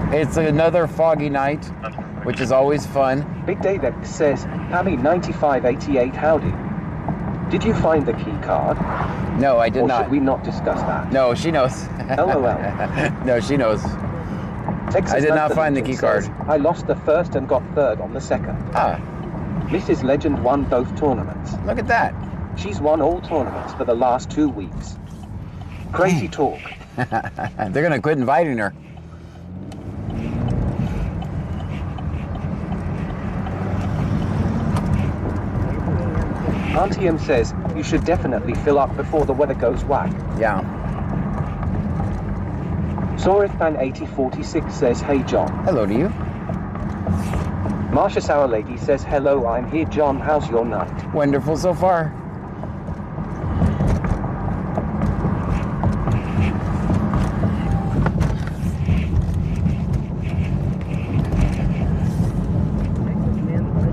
It's another foggy night, which is always fun. Big David says, Pammy 9588, howdy. Did you find the key card? No, I did or not. Should we not discuss that? No, she knows. LOL. No, she knows. Texas I did not find the key card. Says, I lost the first and got third on the second. Ah. Mrs. Legend won both tournaments. Look at that. She's won all tournaments for the last 2 weeks. Crazy talk. They're going to quit inviting her. Auntie M says, you should definitely fill up before the weather goes whack. Yeah. Sorithfan8046 says, hey John. Hello to you. Marsha Sour Lady says, hello, I'm here John, how's your night? Wonderful so far.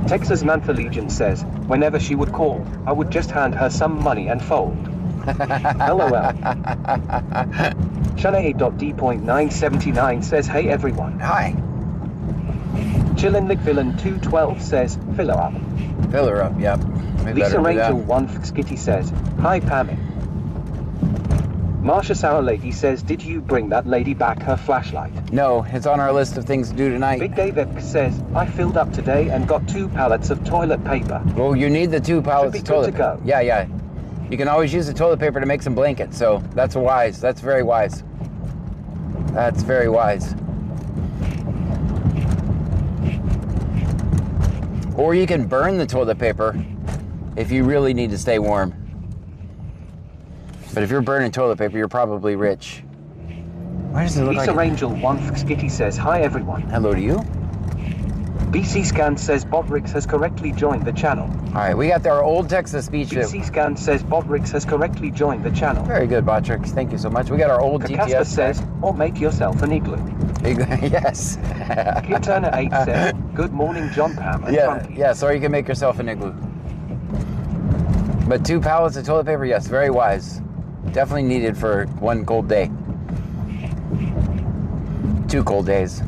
Texas Mantha Legion says, whenever she would call, I would just hand her some money and fold. LOL. Shanae.D.979 says, hey everyone. Hi. Chillin' McVillain 212 says, fill her up. Fill her up, yep. Lisa Rachel 1 Skitty says, hi Pammy. Marsha Sour Lady says, did you bring that lady back her flashlight? No, it's on our list of things to do tonight. Big David says, I filled up today and got 2 pallets of toilet paper. Well, you need the 2 pallets of toilet paper. Yeah, yeah. You can always use the toilet paper to make some blankets, so that's wise. That's very wise. That's very wise. Or you can burn the toilet paper if you really need to stay warm. But if you're burning toilet paper, you're probably rich. Why does it look Lisa like Rangel 1 Skitty says, hi everyone. Hello to you. BC Scan says Bobrix has correctly joined the channel. All right, we got our old Texas speech. BC Scan says Bobrix has correctly joined the channel. Very good, Botrix. Thank you so much. We got our old Casper DTS says, or make yourself an igloo. Yes. Kid Turner 8 says, good morning, John Pam and Funky. Yes, or you can make yourself an igloo. But 2 pallets of toilet paper, yes, very wise. Definitely needed for one cold day. 2 cold days.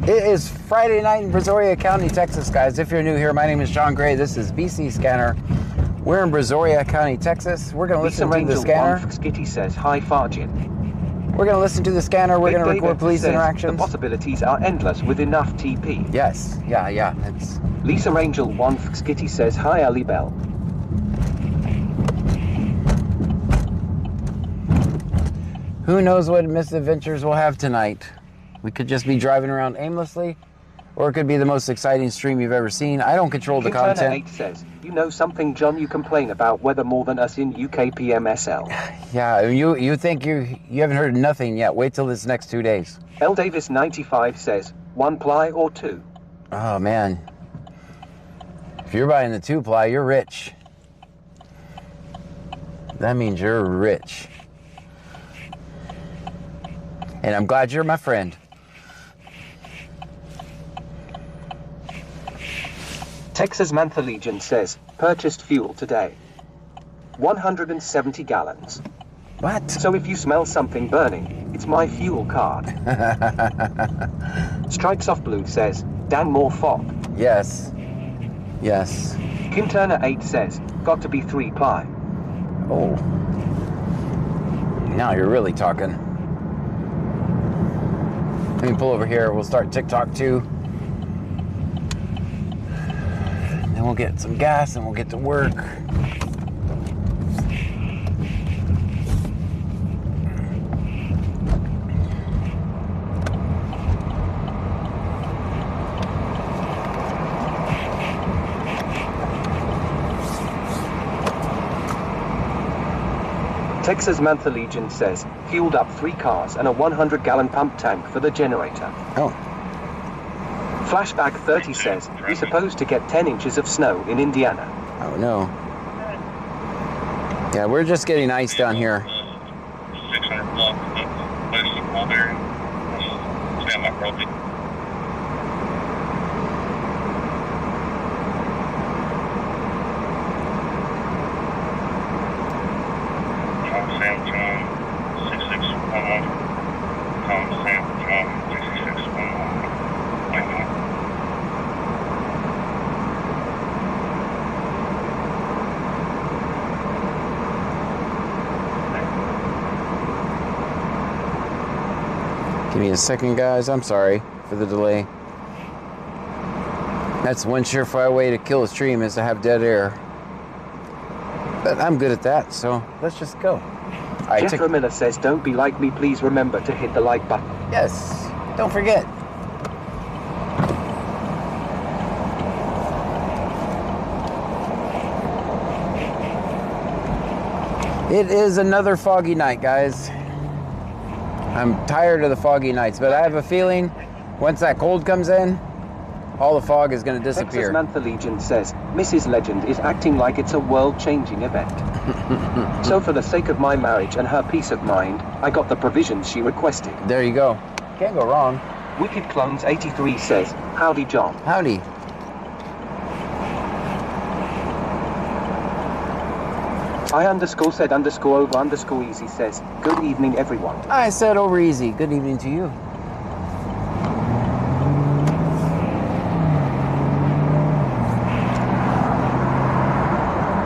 It is Friday night in Brazoria County, Texas, guys. If you're new here, my name is John Gray. This is BC Scanner. We're in Brazoria County, Texas. We're going to listen to the scanner. Skitty says, hi Fargin. We're going to listen to the scanner. We're going to record police says, interactions. The possibilities are endless with enough TP. Yes, yeah. It's... Lisa Rangel 1 Skitty says, hi Ali Bell. Who knows what misadventures we'll have tonight? We could just be driving around aimlessly, or it could be the most exciting stream you've ever seen. I don't control the content. 8 says, you know something, John, you complain about weather more than us in UK PMSL. Yeah, you think you haven't heard nothing yet. Wait till this next 2 days. L Davis 95 says, 1 ply or 2? Oh man. If you're buying the 2 ply, you're rich. That means you're rich. And I'm glad you're my friend. Texas Mantha Legion says, purchased fuel today. 170 gallons. What? So if you smell something burning, it's my fuel card. Stripes Off Blue says, dang more fog. Yes. Yes. Kim Turner 8 says, got to be 3 ply. Oh. Now you're really talking. Let me pull over here. We'll start TikTok too. Then we'll get some gas and we'll get to work. Texas Mantha Legion says, fueled up 3 cars and a 100-gallon pump tank for the generator. Oh. Flashback 30 says, you're supposed to get 10 inches of snow in Indiana. Oh no. Yeah, we're just getting ice down here. 600 block, place the cold area. Stand by propane. Give me a second, guys. I'm sorry for the delay. That's one surefire way to kill a stream is to have dead air. But I'm good at that, so let's just go. Jethro Miller says, don't be like me, please remember to hit the like button. Yes, don't forget. It is another foggy night, guys. I'm tired of the foggy nights, but I have a feeling once that cold comes in, all the fog is going to disappear. Texas Mantha Legion says, Mrs. Legend is acting like it's a world-changing event. So for the sake of my marriage and her peace of mind, I got the provisions she requested. There you go. Can't go wrong. Wicked Clones 83 says, howdy John. Howdy. I_said_over_easy says, good evening everyone. I said over easy. Good evening to you.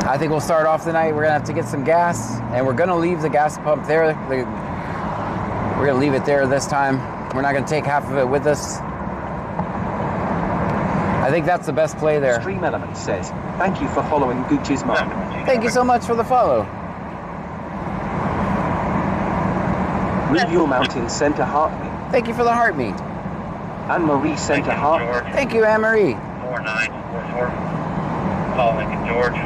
I think we'll start off tonight. We're gonna have to get some gas, and we're gonna leave the gas pump there. We're gonna leave it there this time. We're not gonna take half of it with us. I think that's the best play there. Stream Element says, thank you for following Gooch's mind. Thank you so much for the follow. Move Your Mountain sent a heart meet. Thank you for the heart meet. Anne-Marie sent a heart. Thank you, Anne-Marie. 4944. Call Lincoln George.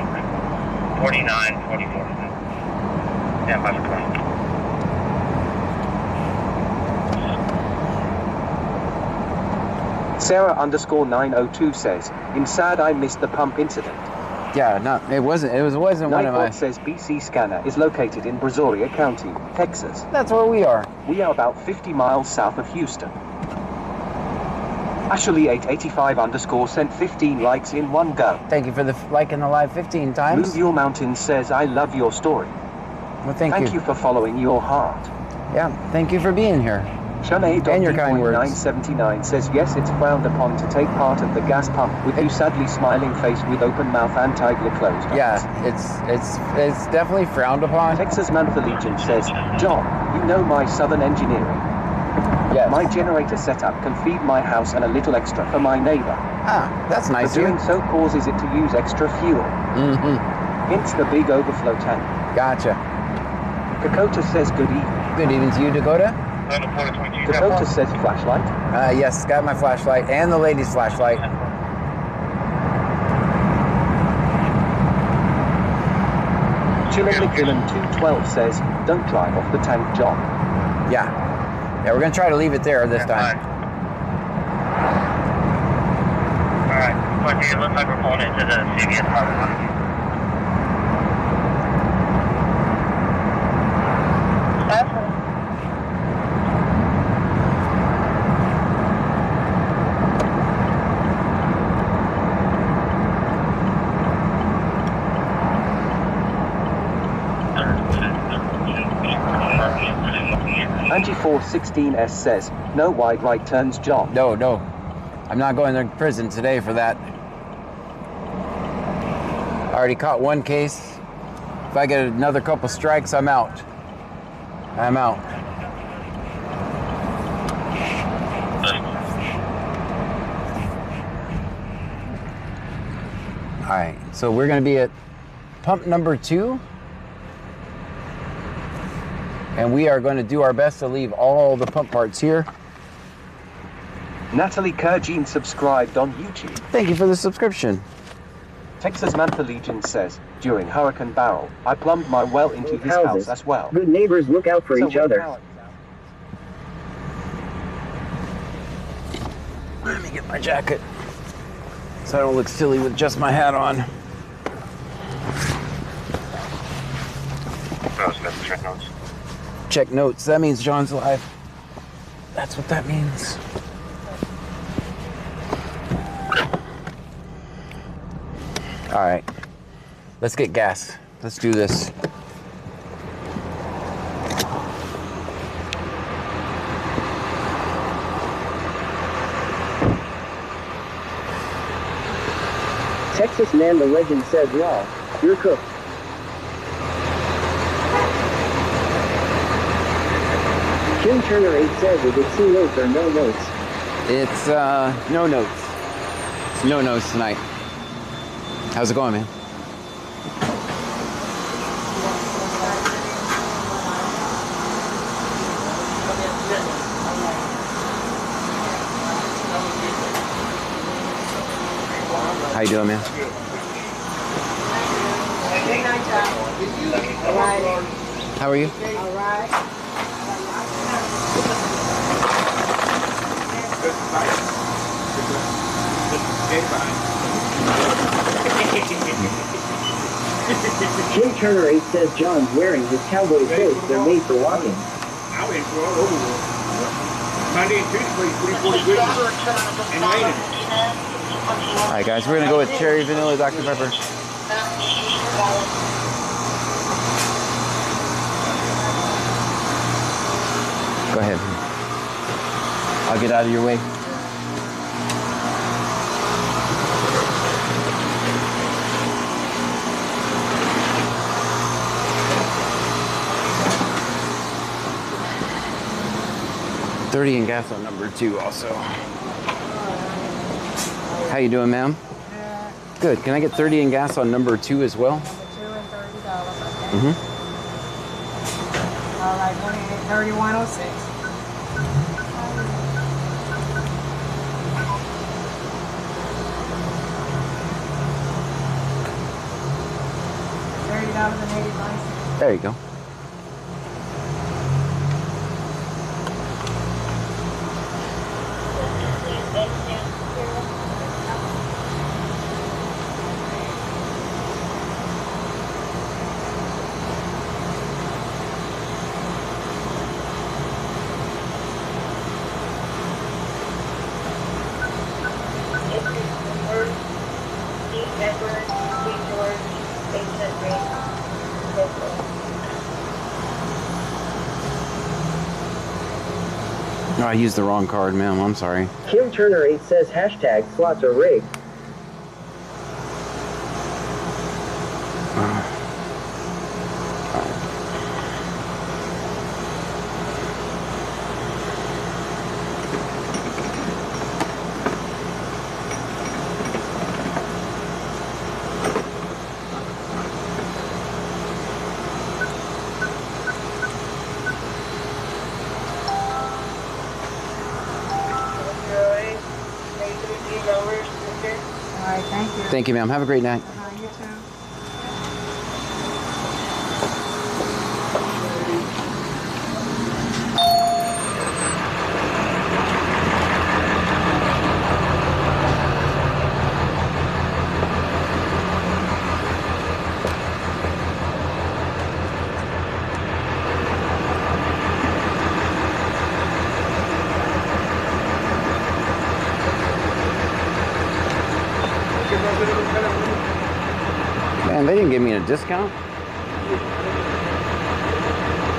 4944. Stand by for claim. Sarah_902 says, I'm sad I missed the pump incident. Yeah, no, it wasn't one of my... Nightbot says BC Scanner is located in Brazoria County, Texas. That's where we are. We are about 50 miles south of Houston. Ashley885_ sent 15 likes in one go. Thank you for the like in the live 15 times. Move Your Mountain says, I love your story. Well, thank you for following your heart. Yeah, thank you for being here. And your kind words. 979 says, yes, it's frowned upon to take part of the gas pump with you sadly smiling face with open mouth and tightly closed eyes. Yeah, it's definitely frowned upon. Texas Mantha Legion says, John, you know my southern engineering. Yes. My generator setup can feed my house and a little extra for my neighbor. Ah, that's nice. But doing so causes it to use extra fuel. Mm-hmm. Hence the big overflow tank. Gotcha. Dakota says, good evening. Good evening to you, Dakota. Dakota says, flashlight. Yes, got my flashlight and the lady's flashlight. Chillin McVillan 212 says, don't drive off the tank, John. Yeah, we're gonna try to leave it there this time. Alright, it looks like we're pulling into the CVS parking lot. Angie416S says, no wide right turns, John. No. I'm not going to prison today for that. I already caught one case. If I get another couple strikes, I'm out. All right, so we're going to be at pump number 2. And we are going to do our best to leave all the pump parts here. Natalie Kerjean subscribed on YouTube. Thank you for the subscription. Texas Mantha Legion says, during Hurricane Barrel, I plumbed my well into his house as well. Good neighbors look out for each other. Let me get my jacket so I don't look silly with just my hat on. Check notes. Check notes. That means John's live. That's what that means. All right. Let's get gas. Let's do this. Texas Man the Legend says, raw, you're cooked. Kim Turner 8 says, is it C notes or no notes? It's no notes. It's no notes tonight. How's it going, man? How you doing, man? How are you? All right. Kim Turner 8 says John's wearing his cowboy coats. They're made for walking. I went for all over the Monday and Tuesday, pretty good. And raining. All right, guys, we're gonna go with cherry vanilla Dr. Pepper. Go ahead. I'll get out of your way. $30 in gas on number 2 also. How you doing, ma'am? Good. Can I get 30 in gas on number 2 as well? $2 and $30, okay. Mm-hmm. All right, 3106. $30.85. There you go. No, I used the wrong card, ma'am. I'm sorry. Kim Turner 8 says hashtag slots are rigged. All right, thank you. Thank you, ma'am. Have a great night. You too. Man, they didn't give me a discount.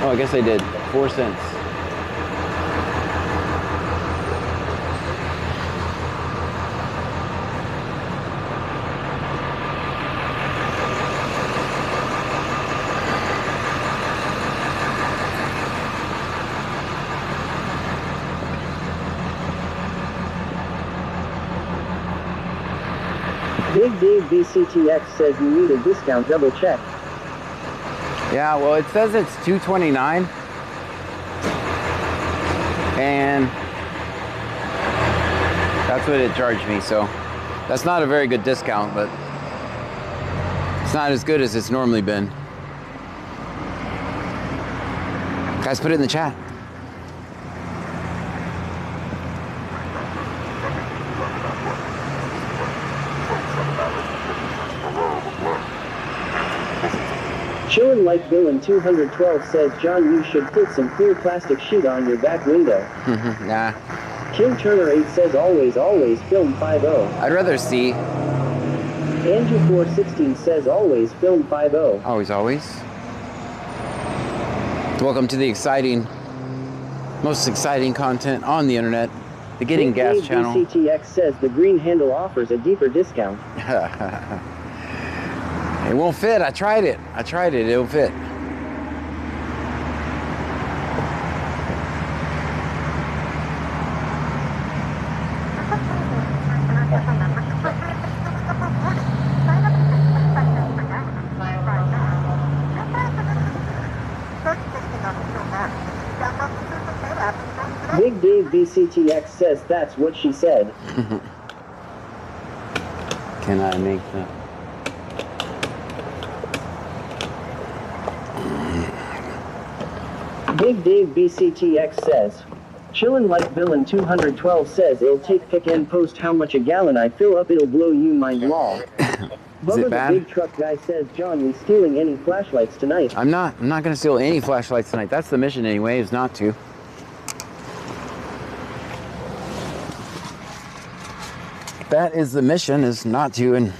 Oh, I guess they did. 4 cents. Big Dave BCTX says you need a discount, double check. Yeah, well, it says it's $2.29, and that's what it charged me. So that's not a very good discount, but it's not as good as it's normally been. Guys, put it in the chat. Chillin' Like Bill in 212 says, John, you should put some clear plastic sheet on your back window. Nah, Kim Turner 8 says, always, always film 5-0. I'd rather see. Angie 416 says, always film 5-0. Always, always. Welcome to the exciting, most exciting content on the internet, the Getting Big Gas Dave channel. BCTX says the green handle offers a deeper discount. It won't fit. I tried it. It won't fit. BCTX says that's what she said. Can I make that? Big Dave BCTX says, chillin' like villain 212 says it'll take pick and post how much a gallon I fill up, it'll blow you mind lol. Bubba the bad? big truck guy says, John, we stealing any flashlights tonight? I'm not gonna steal any flashlights tonight. That's the mission anyway, is not to. That is the mission, is not to, and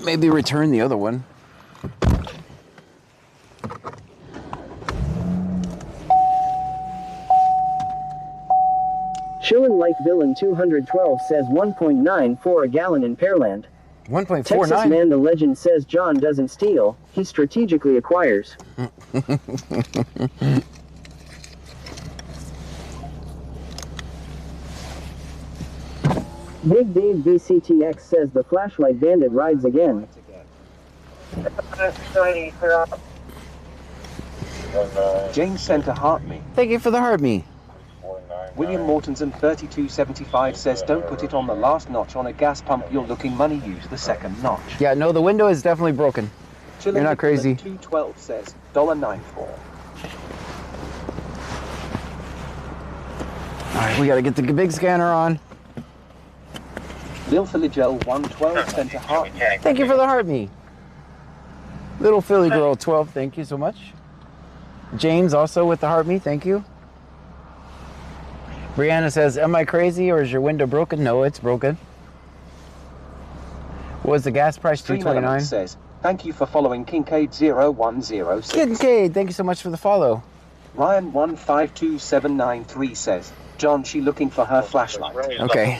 maybe return the other one. Chillin' like villain 212 says 1.9 for a gallon in Pearland. 1.49. Texas Man the Legend says John doesn't steal, he strategically acquires. Big Dave BCTX says the flashlight bandit rides again. James sent a heart me. Thank you for the heart me. William Mortensen 3275 says don't put it on the last notch on a gas pump, you're looking money, use the second notch. Yeah, no, the window is definitely broken. Chillin' You're not crazy. 212 says $1.94. Alright, we gotta get the big scanner on. Lil Philligel 112 sent a heart me. Thank you for the heart me. Little Philly Girl 12, thank you so much. James also with the heart me, thank you. Brianna says, am I crazy or is your window broken? No, it's broken. Was the gas price $2.29? Says, thank you for following Kincaid0106. Kincaid, thank you so much for the follow. Ryan 152793 says, John, she looking for her flashlight. Okay.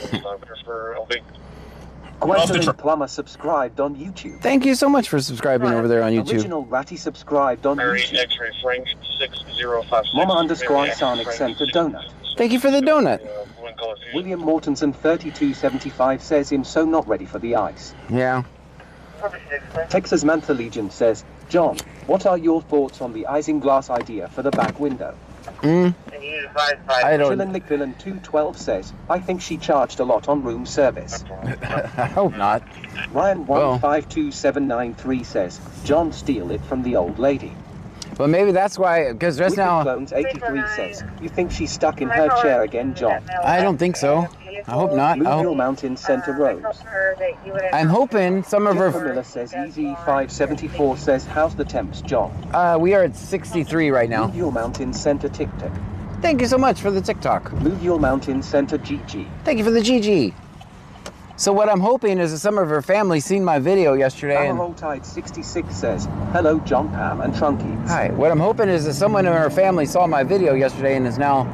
Gwendolyn Plummer subscribed on YouTube. Thank you so much for subscribing over there on YouTube. Original Ratty subscribed on YouTube. X-ray Frank 6056. Mama_Sonic sent a donut. Thank you for the donut. William Mortensen 3275 says him so not ready for the ice. Yeah. Texas Mantha Legion says, John, what are your thoughts on the isinglass idea for the back window? I don't. Chillin' Nick Villain 212 says, I think she charged a lot on room service. I hope not. Ryan Well. 152793 says, John, steal it from the old lady. But maybe that's why, because just Wicked now, Clones 83 says, you think she's stuck in her chair again, John? I don't think so. I hope not. Move I your hope, mountain Center Rose. I'm hoping some of Jennifer her. Miller says, Easy 574 says, how's the temps, John? We are at 63 right now. Move your mountain Center TikTok. Thank you so much for the TikTok. Move your mountain Center GG. Thank you for the GG. So what I'm hoping is that some of her family seen my video yesterday and Tide 66 says, hello, John, Pam, and Trunky. hi. What I'm hoping is that someone in her family saw my video yesterday and is now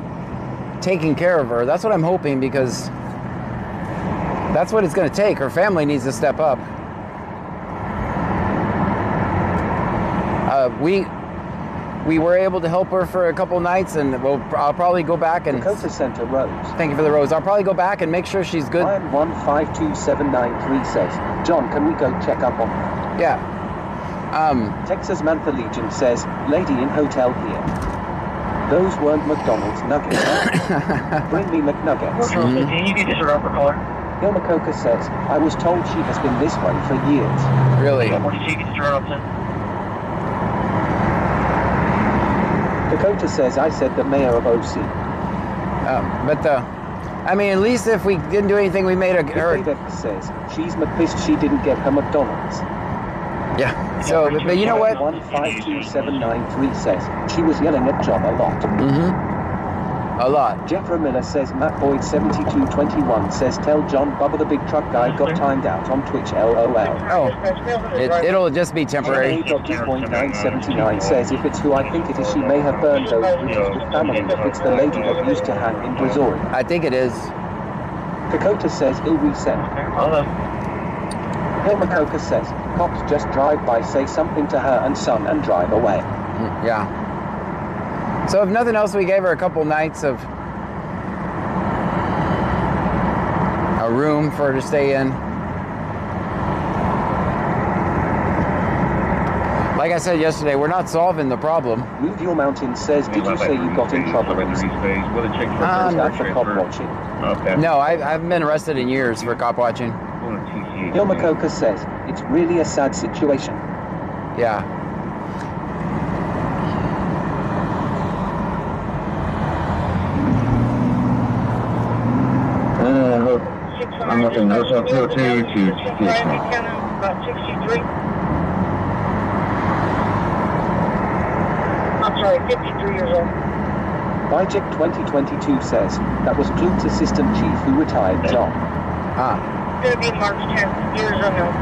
taking care of her. That's what I'm hoping, because that's what it's going to take. Her family needs to step up. We were able to help her for a couple nights, and I'll probably go back and Dakota Center Rose. thank you for the rose. I'll probably go back and make sure she's good. Ryan 152793 says, John, can we go check up on her? Yeah. Texas Mantha Legion says, lady in hotel here. Those weren't McDonald's nuggets. Huh? Bring me McNuggets. You can just run for color. Ilmacoca says, I was told she has been this way for years. Really. What did you get to run up then? Dakota says, I said the mayor of OC. I mean, at least if we didn't do anything, we made her. Vivek says, she's pissed she didn't get her McDonald's. Yeah. So, but you know what? 152793 says, she was yelling at John a lot. A lot. Jeffrey Miller says, Matt Boyd 7221 says, tell John Bubba the big truck guy got timed out on Twitch, LOL. Oh, it'll just be temporary. A.2.979 says, if it's who I think it is, she may have burned those bridges with family if it's the lady that used to hang in Missouri. I think it is. Dakota says, he'll resend. Hilmacoca says, cops just drive by, say something to her and son and drive away. Yeah. So if nothing else, we gave her a couple nights of a room for her to stay in. Like I said yesterday, we're not solving the problem. Move Your Mountain says, did you say you got in trouble? Is that for cop watching? Okay. No, I haven't been arrested in years for cop watching. Ilmacoca says, it's really a sad situation. Yeah. I'm looking at Hotel 2 to About 63. I'm sorry, 53 years old. Bijek 2022 says, that was Klute's assistant chief who retired, John. Ah. It's going to be March 10th, years unknown.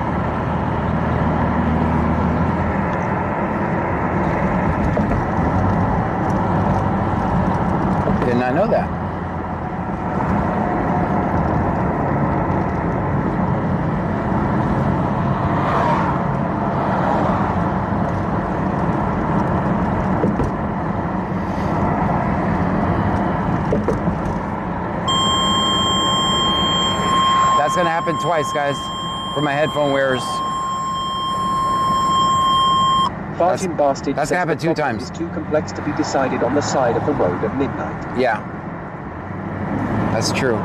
Did not know that. That's gonna happen twice, guys, for my headphone wearers. Farting bastard that's says gonna happen the 2 problem times. is too complex to be decided on the side of the road at midnight. Yeah. That's true.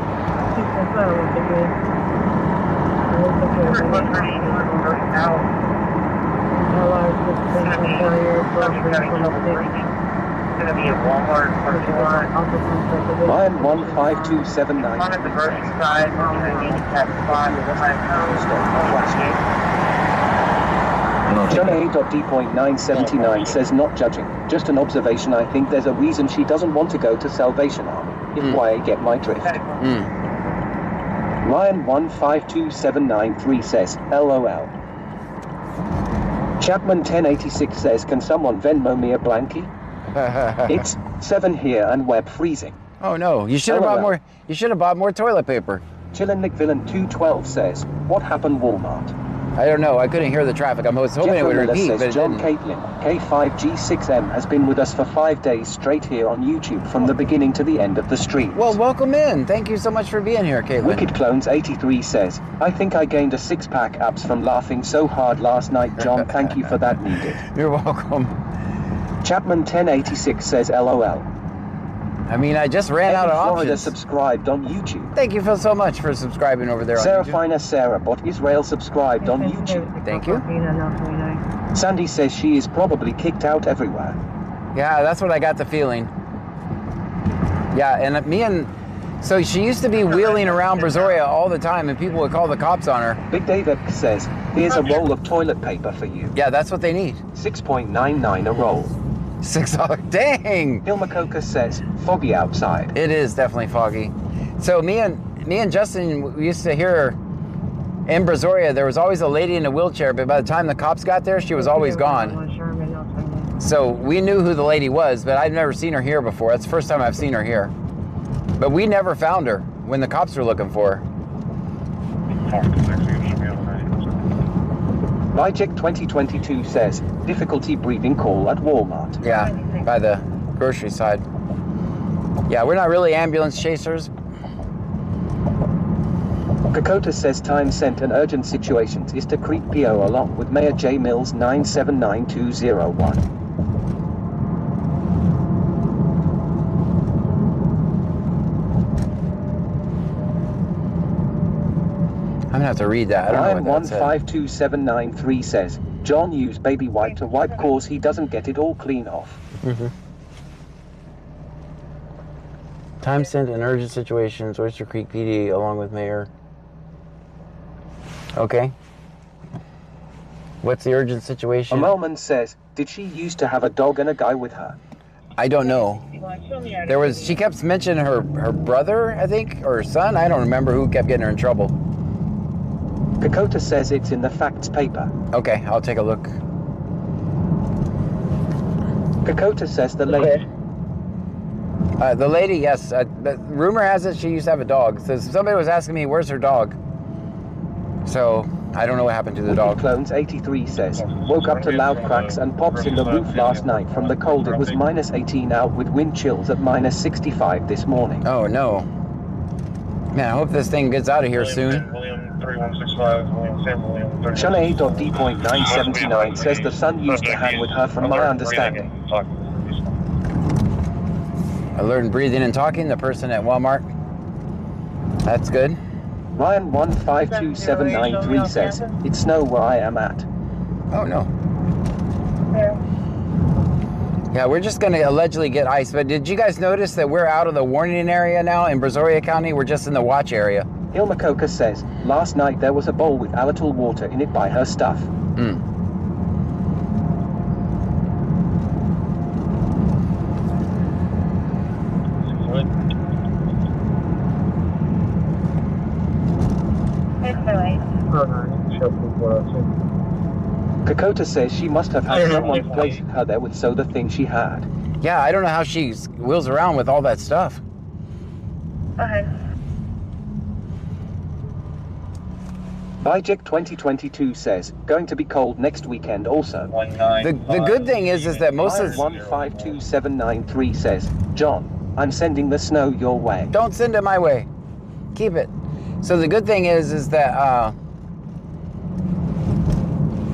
Going to be at Walmart parking lot. Lion 15279. On at the grocery side, handicap spot. John A.D.979 says, not judging, just an observation. I think there's a reason she doesn't want to go to Salvation Army. If why, get my drift. Ryan 152793 says, LOL. Chapman 1086 says, can someone Venmo me a blankie? It's 7 here and web freezing. Oh no, you should have bought more. You should have bought more toilet paper. Chillin' McVillain 212 says, what happened Walmart? I don't know. I couldn't hear the traffic. I was hoping it would Miller repeat, says, but it John didn't. Caitlin, K5G6M has been with us for 5 days straight here on YouTube from the beginning to the end of the stream. Well, welcome in. Thank you so much for being here, Caitlin. Wicked Clones 83 says, I think I gained a 6-pack abs from laughing so hard last night. John, thank you for that, needed. You're welcome. Chapman 1086 says, LOL. I mean, I just ran out of Florida options. subscribed on YouTube. Thank you so much for subscribing over there on YouTube. Seraphina Sarah Bot Israel subscribed on YouTube. Thank you. Sandy says she is probably kicked out everywhere. Yeah, that's what I got the feeling. Yeah, and so she used to be wheeling around Brazoria all the time, and people would call the cops on her. Big David says, here's a roll of toilet paper for you. Yeah, that's what they need. 6.99 a roll. $6. Dang! Ilmacoca says, foggy outside. It is definitely foggy. So me and Justin, we used to hear in Brazoria, there was always a lady in a wheelchair, but by the time the cops got there, she was always gone. So we knew who the lady was, but I'd never seen her here before. That's the first time I've seen her here. But we never found her when the cops were looking for her. Bijek 2022 says, difficulty breathing call at Walmart. Yeah, by the grocery side. Yeah, we're not really ambulance chasers. Kokota says time sent in urgent situations is to Creek PO along with Mayor J Mills 9799201. I'm gonna have to read that. I don't know what that said. 152793 says, John used baby wipe to wipe cause he doesn't get it all clean off. Time sent in urgent situations, Oyster Creek PD along with Mayor. Okay. What's the urgent situation? Amelman says, did she used to have a dog and a guy with her? I don't know. She kept mentioning her brother, I think, or her son. I don't remember who kept getting her in trouble. Kokota says it's in the facts paper. Okay, I'll take a look. Kokota says the lady. The lady, yes. The rumor has it she used to have a dog. So somebody was asking me, where's her dog? So I don't know what happened to the dog. Clones 83 says, woke up to loud cracks and pops in the roof last night from the cold. It was -18 out with wind chills at -65 this morning. Oh no. Man, I hope this thing gets out of here soon. 3165, William San William. Shanae.D.979 says the son used to hang with her from my understanding. I learned breathing and talking, the person at Walmart. That's good. Ryan152793 says, it's snow where I am at. Oh, no. Yeah, we're just going to allegedly get ice. But did you guys notice that we're out of the warning area now in Brazoria County? We're just in the watch area. Ilmacoca says, last night there was a bowl with Alatul water in it by her stuff. Kakota says she must have had someone place her there with so the thing she had. Yeah, I don't know how she wheels around with all that stuff. Bijek 2022 says, going to be cold next weekend also. The good thing is that most of... 152793 says, John, I'm sending the snow your way. Don't send it my way. Keep it. So the good thing is that, oh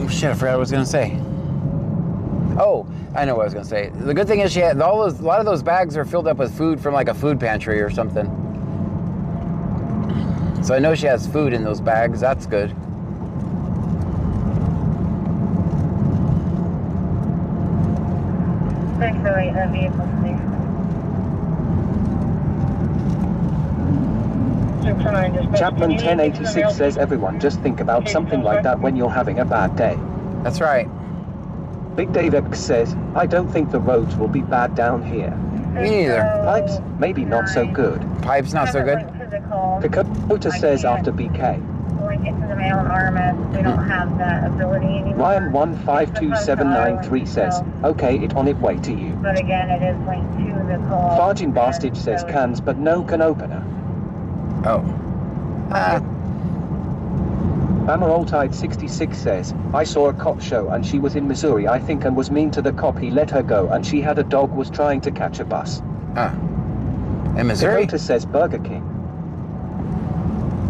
shit, I forgot what I was going to say. Oh, I know what I was going to say. The good thing is she had a lot of those bags are filled up with food from like a food pantry or something. So I know she has food in those bags. That's good. Thanks for that vehicle, Chapman 1086 says everyone just think about something like that when you're having a bad day. That's right. Big Dave X says, I don't think the roads will be bad down here. Me neither. Pipes, maybe not so good. Pipes not so good. Kakota says after BK. Link it to the mail and RMS. We don't have that ability anymore. Ryan 152793 says, okay, it's on its way to you. But again, it is linked to the call. Fargin Bastard says cans but no can opener. Oh. Bamaroltide 66 says, I saw a cop show and she was in Missouri I think and was mean to the cop. He let her go and she had a dog was trying to catch a bus. In Missouri? Dakota says Burger King.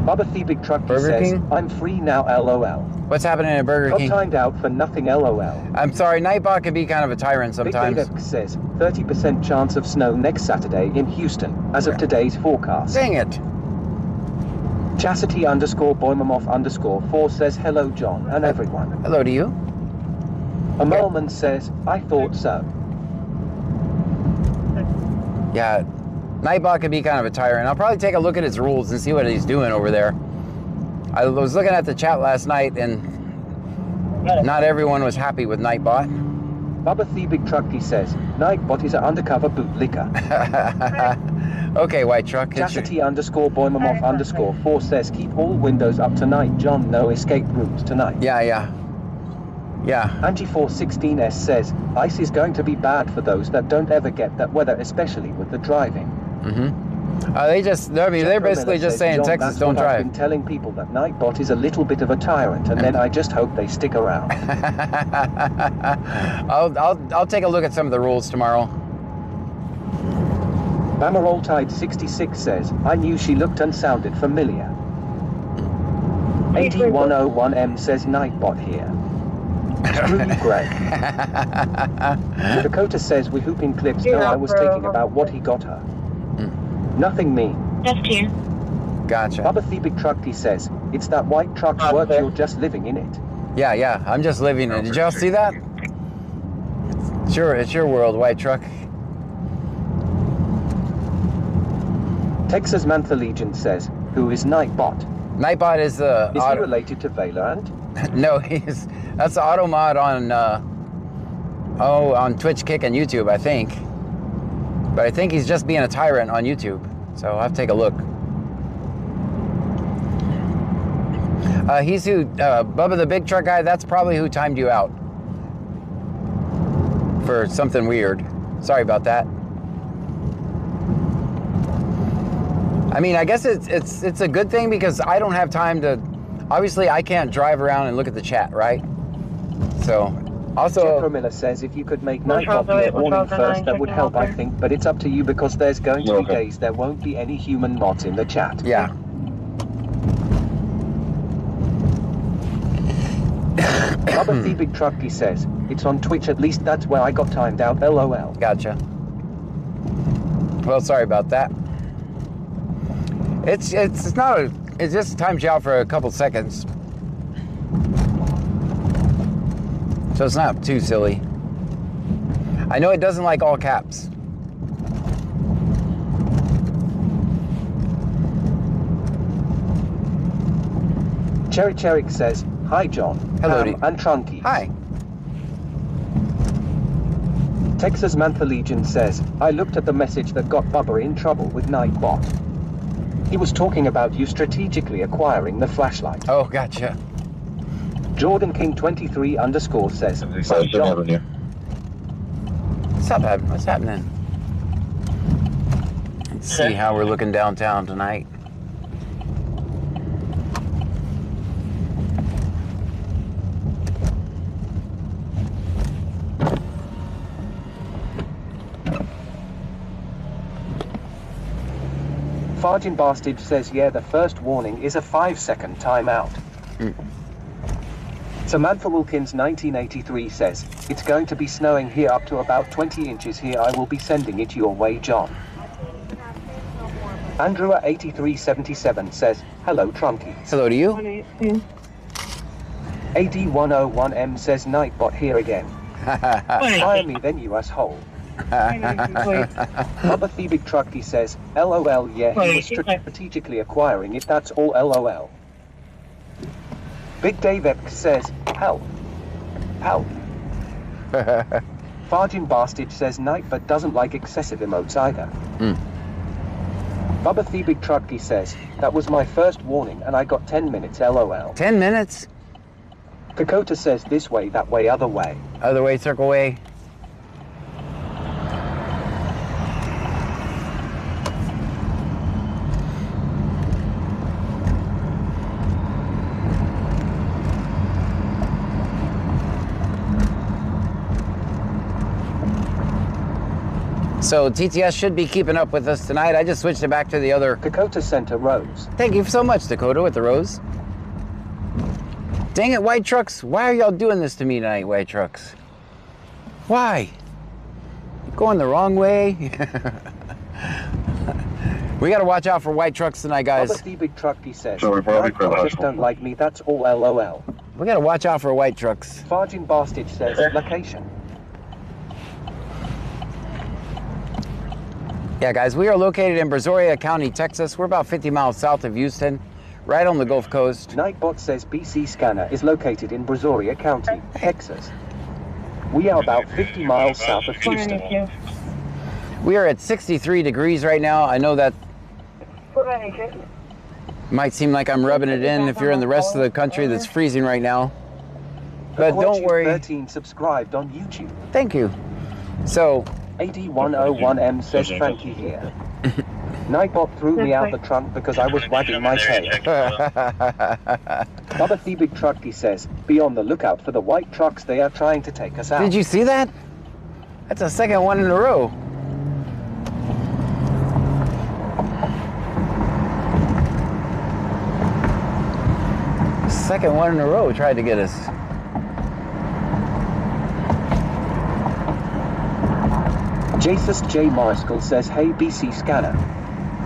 Bubba the Big Truck says, King? I'm free now LOL. What's happening at Burger King? Timed out for nothing LOL. I'm sorry, Nightbot can be kind of a tyrant sometimes. Big Data says 30% chance of snow next Saturday in Houston as of today's forecast. Dang it. Chastity _Boimamoff_4 says hello John and everyone. Hello to you. A Melman says, I thought so. Yeah, Nightbot can be kind of a tyrant. I'll probably take a look at his rules and see what he's doing over there. I was looking at the chat last night and not everyone was happy with Nightbot. Bubba the Big Trucky says, Nightbot is an undercover bootlicker. Okay, White Truck. Chastity _Boimamoff_4 says, keep all windows up tonight, John. No escape routes tonight. Yeah. Angie416S says, ice is going to be bad for those that don't ever get that weather, especially with the driving. They're basically just saying, John, Texas, don't drive. I've been telling people that Nightbot is a little bit of a tyrant, and then I just hope they stick around. I'll take a look at some of the rules tomorrow. Bamaroltide 66 says, I knew she looked and sounded familiar. 8101M says Nightbot here. Screw you, Greg. Dakota says we hooping clips. No, I was thinking about what he got her. Nothing mean. Just here. Gotcha. Bubba the Big Trucky says, it's that white truck's work, you're just living in it. Yeah, I'm just living in it. Did y'all see that? Sure, it's your world, White Truck. Texas Mantha Legion says, who is Nightbot? Nightbot is the... Is he related to Valorant? No, that's the auto mod on on Twitch, Kick, and YouTube, I think. But I think he's just being a tyrant on YouTube. So I'll have to take a look. He's who, Bubba the Big Truck guy, that's probably who timed you out. For something weird. Sorry about that. I mean, I guess it's a good thing because I don't have time to... Obviously, I can't drive around and look at the chat, right? So, also... Jeffro Miller says if you could make Nightbot be a warning first, that would help, I think. But it's up to you because there's going to be days there won't be any human mods in the chat. Yeah. Bubba the Big Trucky says, it's on Twitch, at least that's where I got timed out, lol. Gotcha. Well, sorry about that. It's not a, it just times you out for a couple seconds. So it's not too silly. I know it doesn't like all caps. Cherry Cherrick says, hi John. Hello, and Trunky. Hi. Texas Mantha Legion says, I looked at the message that got Bubba in trouble with Nightbot. He was talking about you strategically acquiring the flashlight. Oh, gotcha. Jordan King 23 _ says, Sorry, John. What's up, what's happening? Let's see how we're looking downtown tonight. Fargin Bastard says, yeah, the first warning is a 5-second timeout. Samantha Wilkins 1983 says, it's going to be snowing here up to about 20 inches here. I will be sending it your way, John. Andrew 8377 says, hello, Trunkies. Hello to you. AD101M says, Nightbot here again. Fire me then, you asshole. Bubba the Big Trucky says, LOL, yeah, he was strategically acquiring it, that's all LOL. Big Dave Epps says, help. Help. Fargin Bastard says, Nightbot doesn't like excessive emotes either. Bubba the Big Trucky says, that was my first warning and I got 10 minutes, LOL. 10 minutes? Dakota says, this way, that way, other way. Other way, circle way. So TTS should be keeping up with us tonight. I just switched it back to the other. Dakota Center Rose. Thank you so much, Dakota, with the rose. Dang it, White Trucks. Why are y'all doing this to me tonight, White Trucks? Why? You're going the wrong way. We got to watch out for White Trucks tonight, guys. Bubba the Big Trucky says, So we're probably just don't like me, that's all LOL. We got to watch out for White Trucks. Fargin Bastard says, location. Yeah, guys, we are located in Brazoria County, Texas. We're about 50 miles south of Houston, right on the Gulf Coast. Nightbot says BC Scanner is located in Brazoria County, Texas. We are about 50 miles south of Houston. We are at 63 degrees right now. I know that might seem like I'm rubbing it in if you're in the rest of the country that's freezing right now. But don't worry. 13 subscribed on YouTube. Thank you. So, AD101M says Frankie here. Nightbot threw me out the trunk because I was wagging my tail. Bubba the Big Trucky says, be on the lookout for the white trucks, they are trying to take us out. did you see that? That's the second one in a row. Second one in a row tried to get us. Jesus J. Marskell says, hey BC Scanner.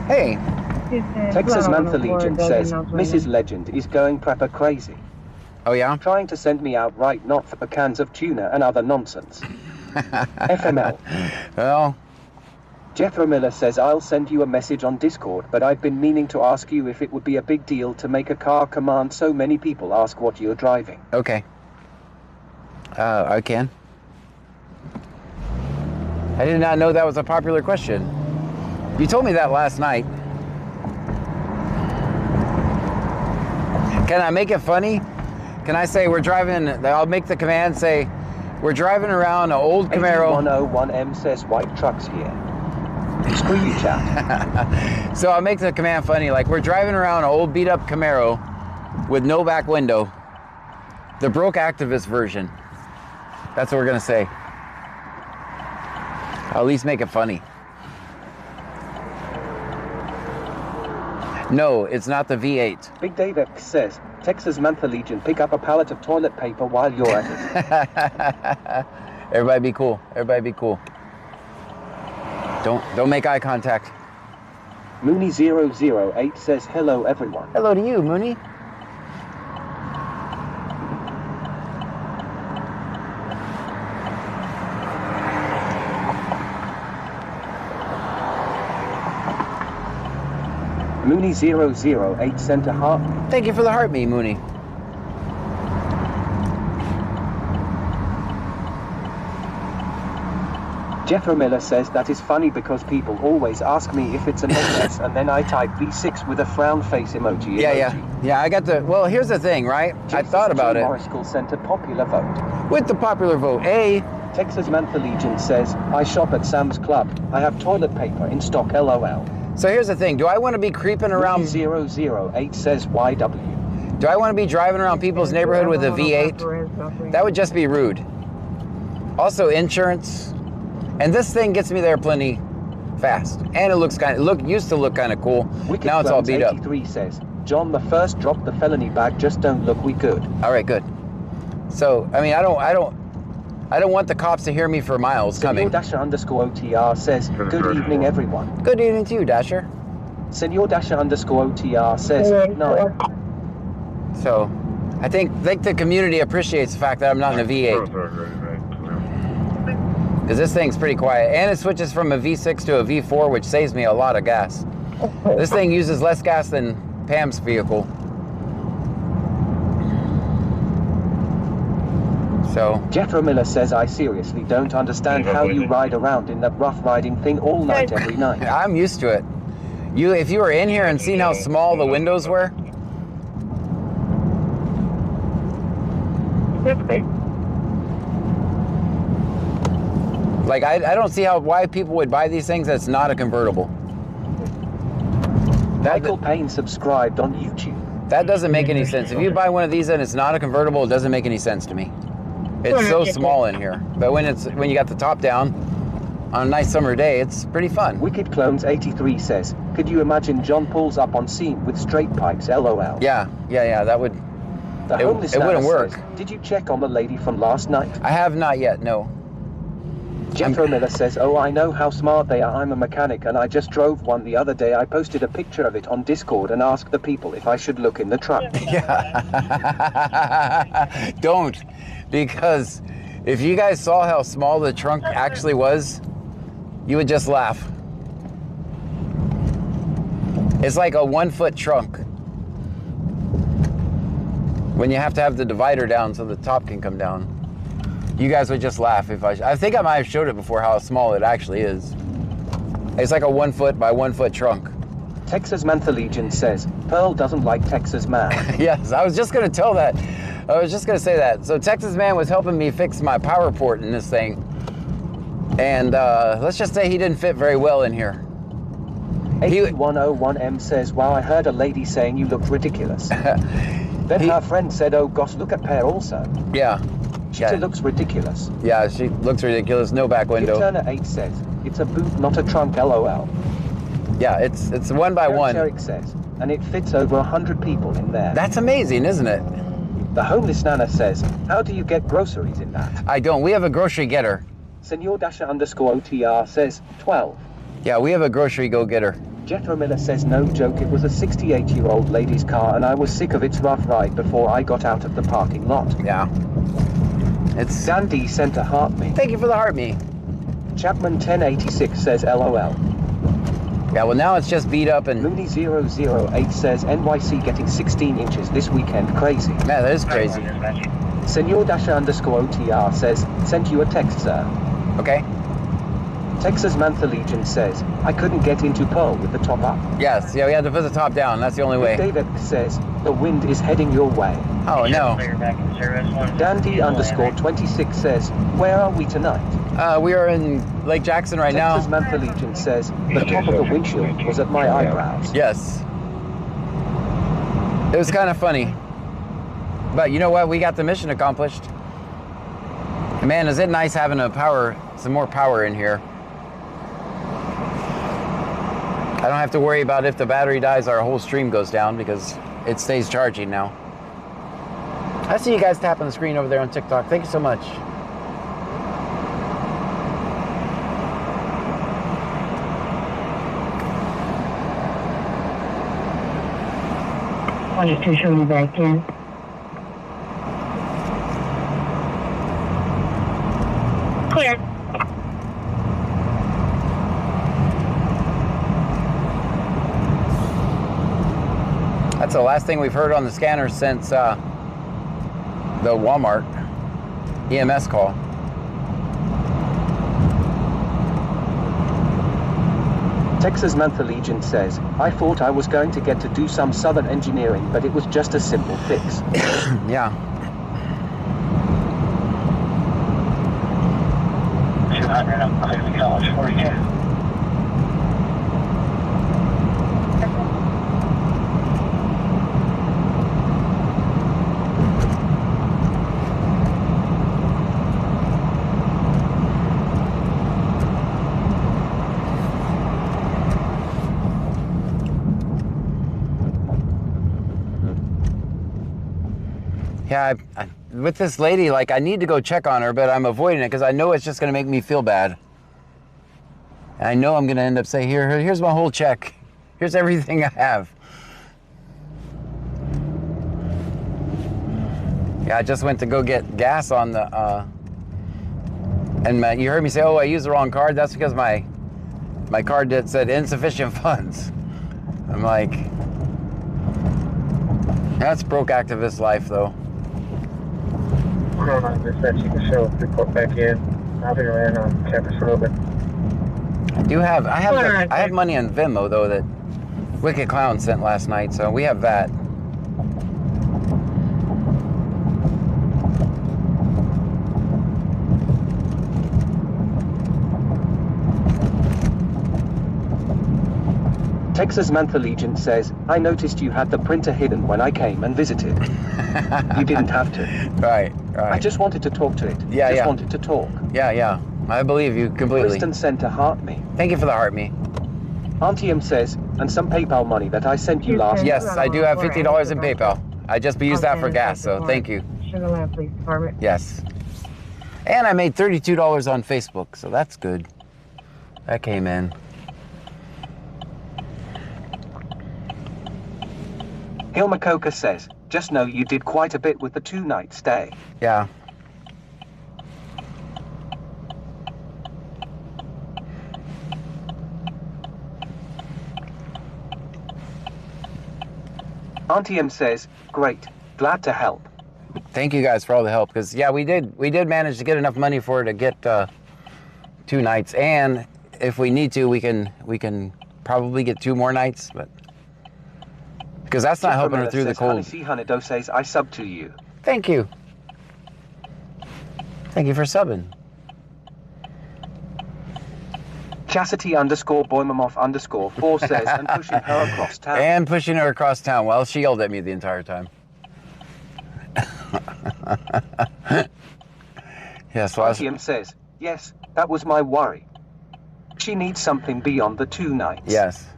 Hey. Texas Mantha Legion says, Mrs. Legend is going prepper crazy. Oh yeah? Trying to send me out right not for cans of tuna and other nonsense. FML. Well. Jethro Miller says, I'll send you a message on Discord, but I've been meaning to ask you if it would be a big deal to make a car command so many people ask what you're driving. Okay. I can. I did not know that was a popular question. You told me that last night. Can I make it funny? Can I say we're driving, I'll make the command say, we're driving around an old Camaro. 101M says white trucks here. Screw you, chat. So I'll make the command funny, like we're driving around an old beat up Camaro with no back window. The broke activist version. That's what we're gonna say. I'll at least make it funny. No, it's not the V8. Big Dave X says, Texas Mantha Legion, pick up a pallet of toilet paper while you're at it. Everybody be cool. Everybody be cool. Don't make eye contact. Mooney008 says, hello everyone. Hello to you, Mooney. Mooney008 sent a heart. Thank you for the heart, me, Mooney. Jeffro Miller says that is funny because people always ask me if it's an SS and then I type V6 with a frown face emoji. Yeah, I got the, well, here's the thing, right? I thought about it. Morrisville sent a popular vote. With the popular vote, Texas Mantha Legion says, I shop at Sam's Club. I have toilet paper in stock, LOL. So here's the thing, do I want to be creeping around? 008 says YW. Do I want to be driving around people's neighborhood with a V8? That would just be rude. Also, insurance. And this thing gets me there plenty fast. And it looks used to look kind of cool. Wicked now it's all beat up. 83 says, John the first dropped the felony bag, just don't look we good. All right, good. So, I mean, I don't want the cops to hear me for miles coming. Senor_OTR says, good evening everyone. Good evening to you, Dasher. Senor_OTR says, no. So, I think the community appreciates the fact that I'm not in a V8. Because this thing's pretty quiet. And it switches from a V6 to a V4, which saves me a lot of gas. This thing uses less gas than Pam's vehicle. So. Jethro Miller says, I seriously don't understand how you ride around in that rough riding thing all night every night. I'm used to it. If you were in here and seen how small the windows were. Like, I don't see why people would buy these things that's not a convertible. Michael Payne subscribed on YouTube. That doesn't make any sense. If you buy one of these and it's not a convertible, it doesn't make any sense to me. It's so small in here. But when you got the top down on a nice summer day, it's pretty fun. Wicked Clones 83 says, could you imagine John pulls up on scene with straight pipes, LOL. Yeah, that would, it wouldn't work. Says, did you check on the lady from last night? I have not yet, no. Jethro Miller says, oh, I know how smart they are. I'm a mechanic and I just drove one the other day. I posted a picture of it on Discord and asked the people if I should look in the truck. Yeah. Don't. Because if you guys saw how small the trunk actually was, you would just laugh. It's like a 1-foot trunk. When you have to have the divider down so the top can come down. You guys would just laugh if I think I might have showed it before how small it actually is. It's like a 1-foot by 1-foot trunk. Texas Mantha Legion says, Pearl doesn't like Texas Man. Yes, I was just going to tell that. I was just going to say that. So Texas Man was helping me fix my power port in this thing. And let's just say he didn't fit very well in here. 8101M says, wow, I heard a lady saying you looked ridiculous. Then her friend said, oh gosh, look at Pear also. Yeah. She looks ridiculous. Yeah, she looks ridiculous. No back window. Turner 8 says, it's a boot, not a trunk, LOL. Yeah, it's 1 by 1. Eric says, and it fits over 100 people in there. That's amazing, isn't it? The homeless Nana says, how do you get groceries in that? I don't. We have a grocery getter. Senor_OTR says, 12. Yeah, we have a grocery go-getter. Jethro Miller says, no joke, it was a 68-year-old lady's car and I was sick of its rough ride before I got out of the parking lot. Yeah. It's Dandy sent a heart me. Thank you for the heart me. Chapman 1086 says LOL. Yeah, well now it's just beat up and Mooney008 says NYC getting 16 inches this weekend, crazy. Man, that is crazy. Senor_OTR says, sent you a text, sir. Okay. Texas Mantha Legion says, I couldn't get into Pearl with the top up. Yes, yeah, we had to put the top down. That's the only way. David says, the wind is heading your way. Oh, no. Dandy_26 says, where are we tonight? We are in Lake Jackson right now. Texas Mantha Legion says, the top of the windshield was at my eyebrows. Yes. It was kind of funny. But you know what? We got the mission accomplished. Man, is it nice having some more power in here. I don't have to worry about if the battery dies, our whole stream goes down because it stays charging now. I see you guys tapping the screen over there on TikTok. Thank you so much. I'll just push me back in. Clear. That's the last thing we've heard on the scanner since the Walmart EMS call. Texas Month Legion says, I thought I was going to get to do some southern engineering, but it was just a simple fix. Yeah. 200 up Cleveland College, 42. Yeah, with this lady, like, I need to go check on her, but I'm avoiding it because I know it's just going to make me feel bad. And I know I'm going to end up saying, here's my whole check. Here's everything I have. Yeah, I just went to go get gas on the, and you heard me say, oh, I used the wrong card. That's because my card that said insufficient funds. I'm like, that's broke activist life, though. Hold on, dispatch, you can show report back in. I'll be around on campus for a little bit. I have money on Venmo though that Wicked Clown sent last night, so we have that. Texas Month Legion says, I noticed you had the printer hidden when I came and visited. You didn't have to. Right. I just wanted to talk to it. Yeah. Wanted to talk. Yeah. I believe you completely. Kristen sent a heart me. Thank you for the heart me. Auntie M says, and some PayPal money that I sent you last. Yes, I do have $50 in PayPal. I just used that for gas, so thank you. Sugar Land Police Department. Yes. And I made $32 on Facebook, so that's good. That came in. Hilma Coca says, just know you did quite a bit with the 2-night stay. Yeah. Auntie M says, great, glad to help. Thank you guys for all the help, because yeah, we did manage to get enough money for her to get 2 nights, and if we need to, we can probably get 2 more nights, but because that's not helping her through the cold. Hanado says, I sub to you. Thank you. Thank you for subbing. Chastity_Boimamov_4 says, and pushing her across town. And pushing her across town. Well, she yelled at me the entire time. Yes, well, RTM says, yes, that was my worry. She needs something beyond the 2 nights. Yes.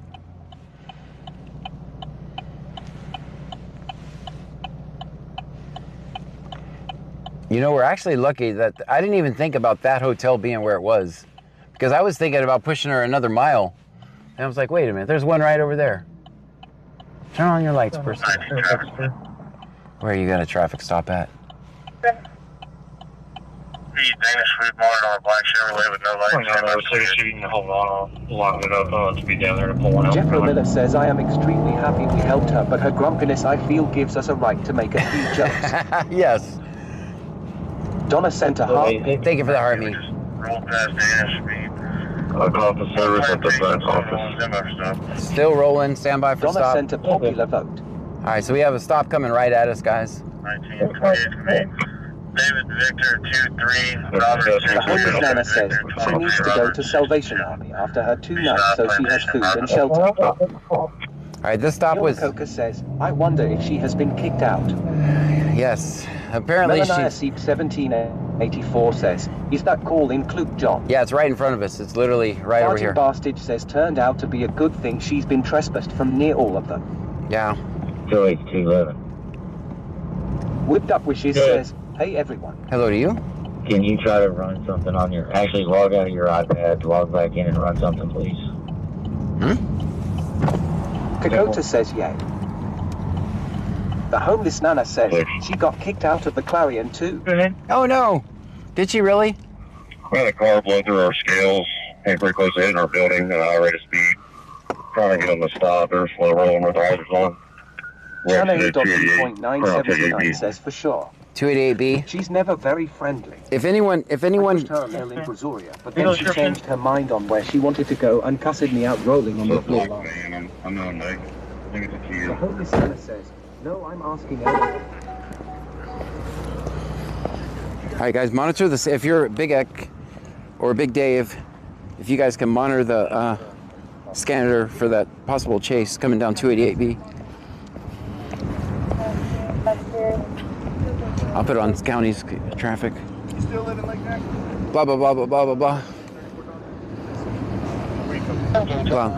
You know, we're actually lucky that I didn't even think about that hotel being where it was, because I was thinking about pushing her another mile. And I was like, wait a minute, there's one right over there. Turn on your lights, person. Where are you got a traffic stop at? The Danish Food Mart on a black Chevrolet with no lights. Hold on, I'll lock it up. I'll have to be down there to pull one out. Jeffrey Miller says, I am extremely happy we helped her, but her grumpiness, I feel, gives us a right to make a few jokes. Yes. Donna sent a heart. Thank you for the heart, me. Roll past Danish Speed. I'll call the service at the back office. Still rolling, stand by for Donna stop. sent a popular vote. All right, so we have a stop coming right at us, guys. 1928. David Victor 23. Robert Holy Nana says she needs to go to Salvation Army after her 2 nights so she has food and shelter. All right, this stop was... Coca says, I wonder if she has been kicked out. Yes. apparently Melania she. Seep 1784 says, is that call include John? Yeah, it's right in front of us. It's literally right over Farting here. Bastard says turned out to be a good thing she's been trespassed from near all of them. Yeah. 28211. Whipped Up Wishes says, hey everyone. Hello to you. Can you try to run something on your... Actually, log out of your iPad, log back in and run something, please. Kakota says yay. The homeless Nana says she got kicked out of the Clarion too. Oh no! Did she really? We had a car blow through our scales, came pretty close to hitting our building at a high rate of speed. Trying to get them to stop, they're slow rolling with hazards on. Channel 8.979 says for sure. 288B. She's never very friendly. If anyone, Her in Brazoria, but then she changed her mind on where she wanted to go and cussed me out rolling on the floor. I'm not Nick. I think it's a key. The homeless Nana says, no, I'm asking everyone. All right, guys, monitor this. If you're Big Ek or Big Dave, if you guys can monitor the scanner for that possible chase coming down 288B. I'll put it on county's traffic. You still living like that? Blah, blah, blah, blah, blah, blah, blah. Blah.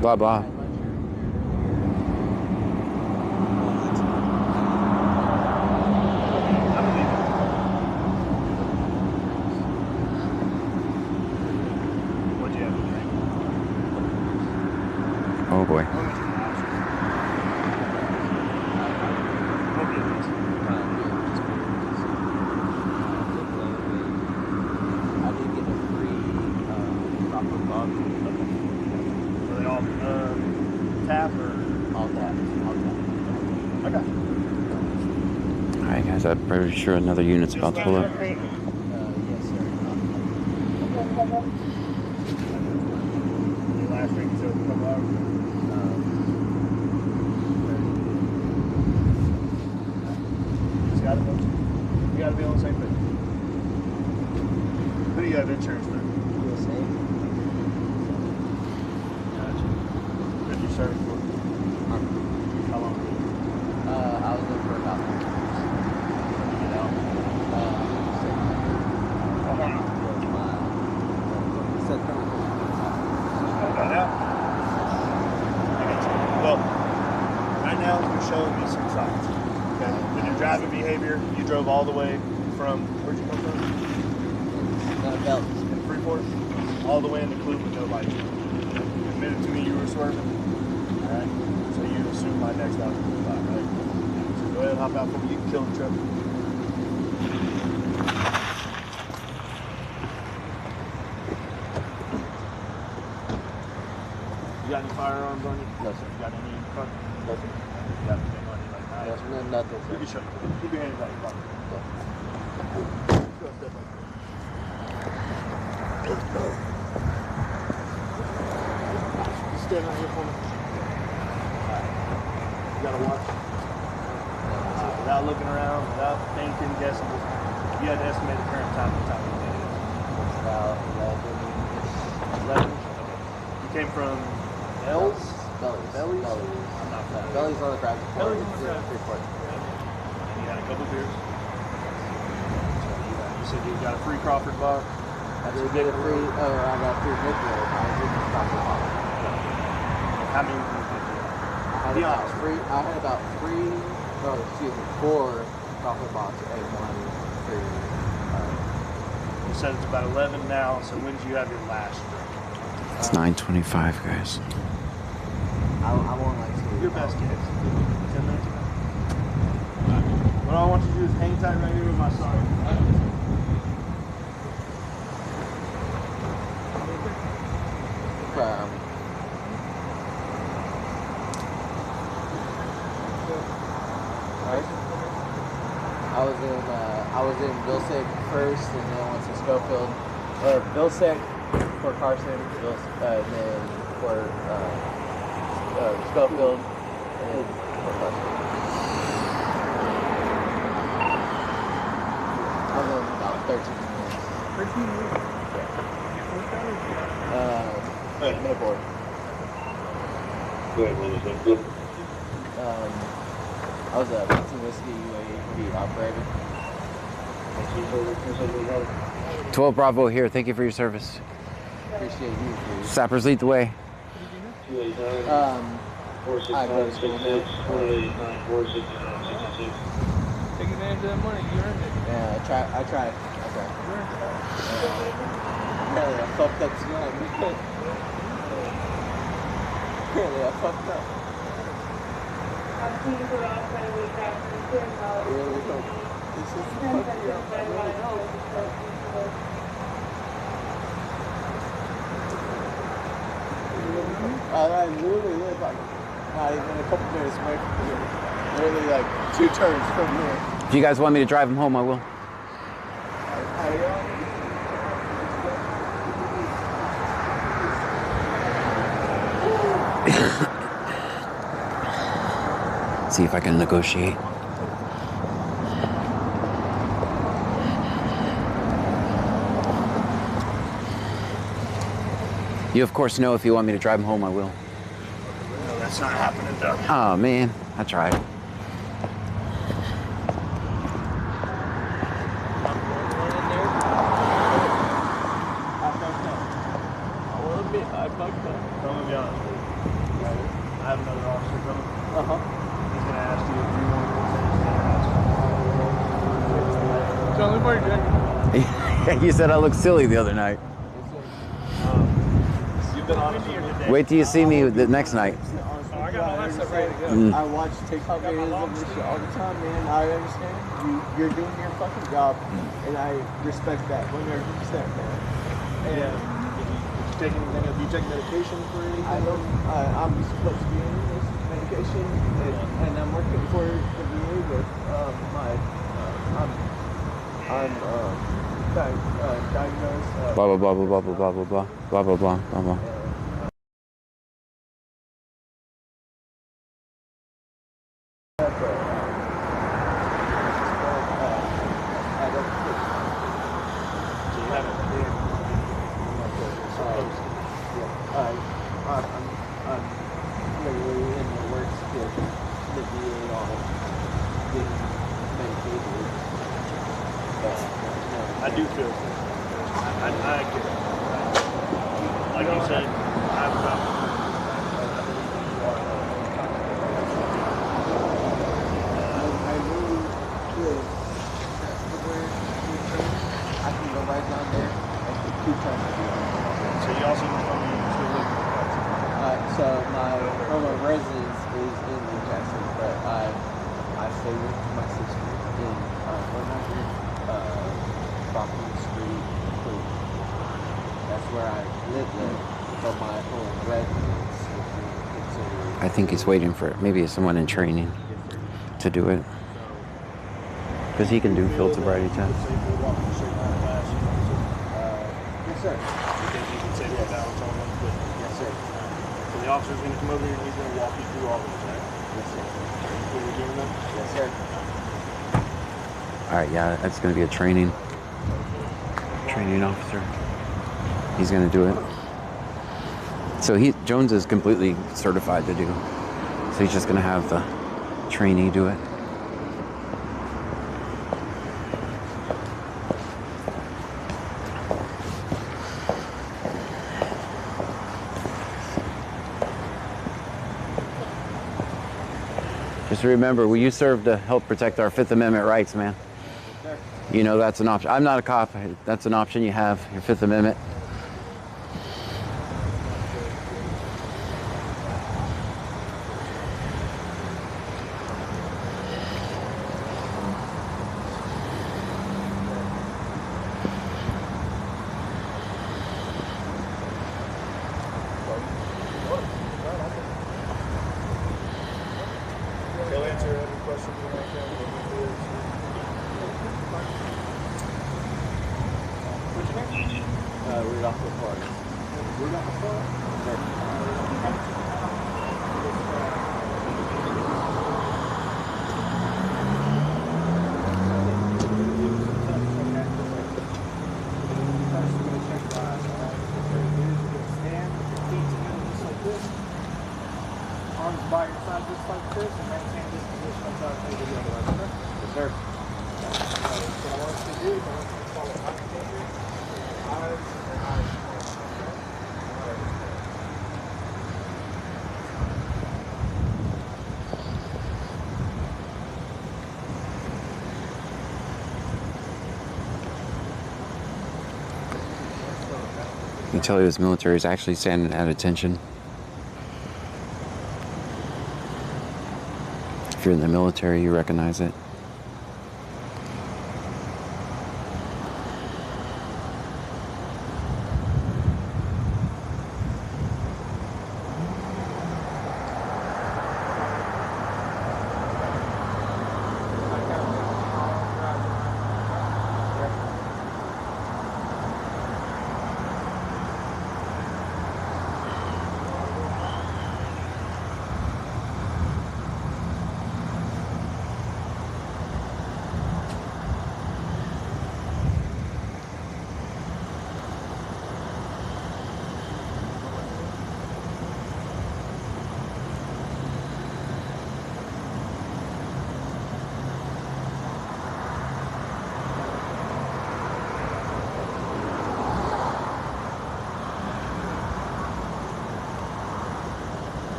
Blah, blah. What'd you have to drink? Oh boy. Were they all tap or all tap? Okay. All right, guys, I'm pretty sure another unit's about to pull up. Last week, so a couple hours. You gotta be on the same page. Who do you have insurance with? Gotcha. Who did you serve for? How long? I was there for about 3 years. You know, Well, right now you're showing me some signs. Okay? With your driving behavior, you drove all the way from, where'd you come from? Belt. In Freeport? All the way into Clue with no lights. You admitted to me you were swerving. Alright? So you assume my next out is 5, right? So go ahead and hop out for me. You can kill the truck. You got any firearms on you? No, sir. You got any in front? No, sir. You got anything on you like knives? No, nothing, You can sir. show me. Keep your hands out your pocket. Stand right here for me. You gotta watch. Without looking around, without thinking, guessing, you had to estimate the current time of the day. It's about 11. 11? You came from Bells? Bellies. Bellies? I'm not familiar. Bellies on the ground. Bellies on the ground. Freeport. And you had a couple beers. So you said you got a free Crawford bar. I did get a free, I got free nickel. I didn't stop the bar. How many did you get? I had about 4 chocolate box and 1 free. You said it's about 11 now, so when did you have your last drink? It's 9:25, guys. I won't like to. Your best guess. 10 minutes ago? What I want you to do is hang tight right here with my sergeant. I was in Vilsec first, and then went to Schofield, or Vilsec for Carson, and then for Schofield, and for Carson. I was in about 13 minutes. 13 minutes? Yeah. I'm gonna board. Go ahead, what was that? I was a Whiskey UAV operator. 12 Bravo here. Thank you for your service. Appreciate you. Dude. Sappers lead the way. I go to school now. Take advantage of that money. You earned it. Yeah, I tried. Apparently I fucked up tonight. Apparently I fucked up. Really hope. This is fucking up. I really hope. I literally live like not even a couple minutes away from here. Literally like 2 turns from here. If you guys want me to drive him home, I will. See if I can negotiate. You, of course, know if you want me to drive him home, I will. No, that's not happening, Doug. Oh, man. I tried. I fucked up. I'm gonna be honest with you. I have another officer coming. He's gonna ask you if you want to Tell me where you're You said I looked silly the other night. You've been honest with me. Wait till you see me the next night. Oh, I got all that stuff ready to go. I watch TikTok videos of this shit all the time, man. I understand. You're doing your fucking job, and I respect that 100%, man. And Have you taken medication for anything? I don't. I'm supposed to be on this medication, and I'm working for the VA with my. I'm diagnosed. Blah, blah, blah, blah, blah, blah, blah, blah, blah, blah, blah, blah, blah. I'm regularly in the works with the VA on getting medicated. I do feel I get it. Like you said, I'm about I really feel I can go right down there and take 2 times. So you also told me you still live in So my home of residence is in New Jackson, but I stay with my sister in 100 Rockland Street, Cleveland. That's where I live there, but my home residence would be considered. I think he's waiting for maybe someone in training to do it. Because he can do field sobriety tests. Say we'll walk you straight down the glass. Yes, sir. You think you can say that down with someone quick? Yes, sir. So the officer's going to come over here and he's going to walk you through all of this, right? Yes, sir. What we're doing now? Yes, sir. All right, yeah, that's going to be a training officer. He's going to do it. So Jones is completely certified to do. So he's just going to have the trainee do it. Just remember, you serve to help protect our Fifth Amendment rights, man. You know that's an option. I'm not a cop. That's an option you have, your Fifth Amendment. He'll answer every question you might have. Rudolph LaForest. Rudolph LaForest? runs by your side just like this and maintain this position until I tell you to the other way. Okay? Yes, sir. So what I want you to do is I want you to follow my finger, eyes, and eyes. Okay? All right. You can tell he was military. He's actually standing at attention. If you're in the military, you recognize it.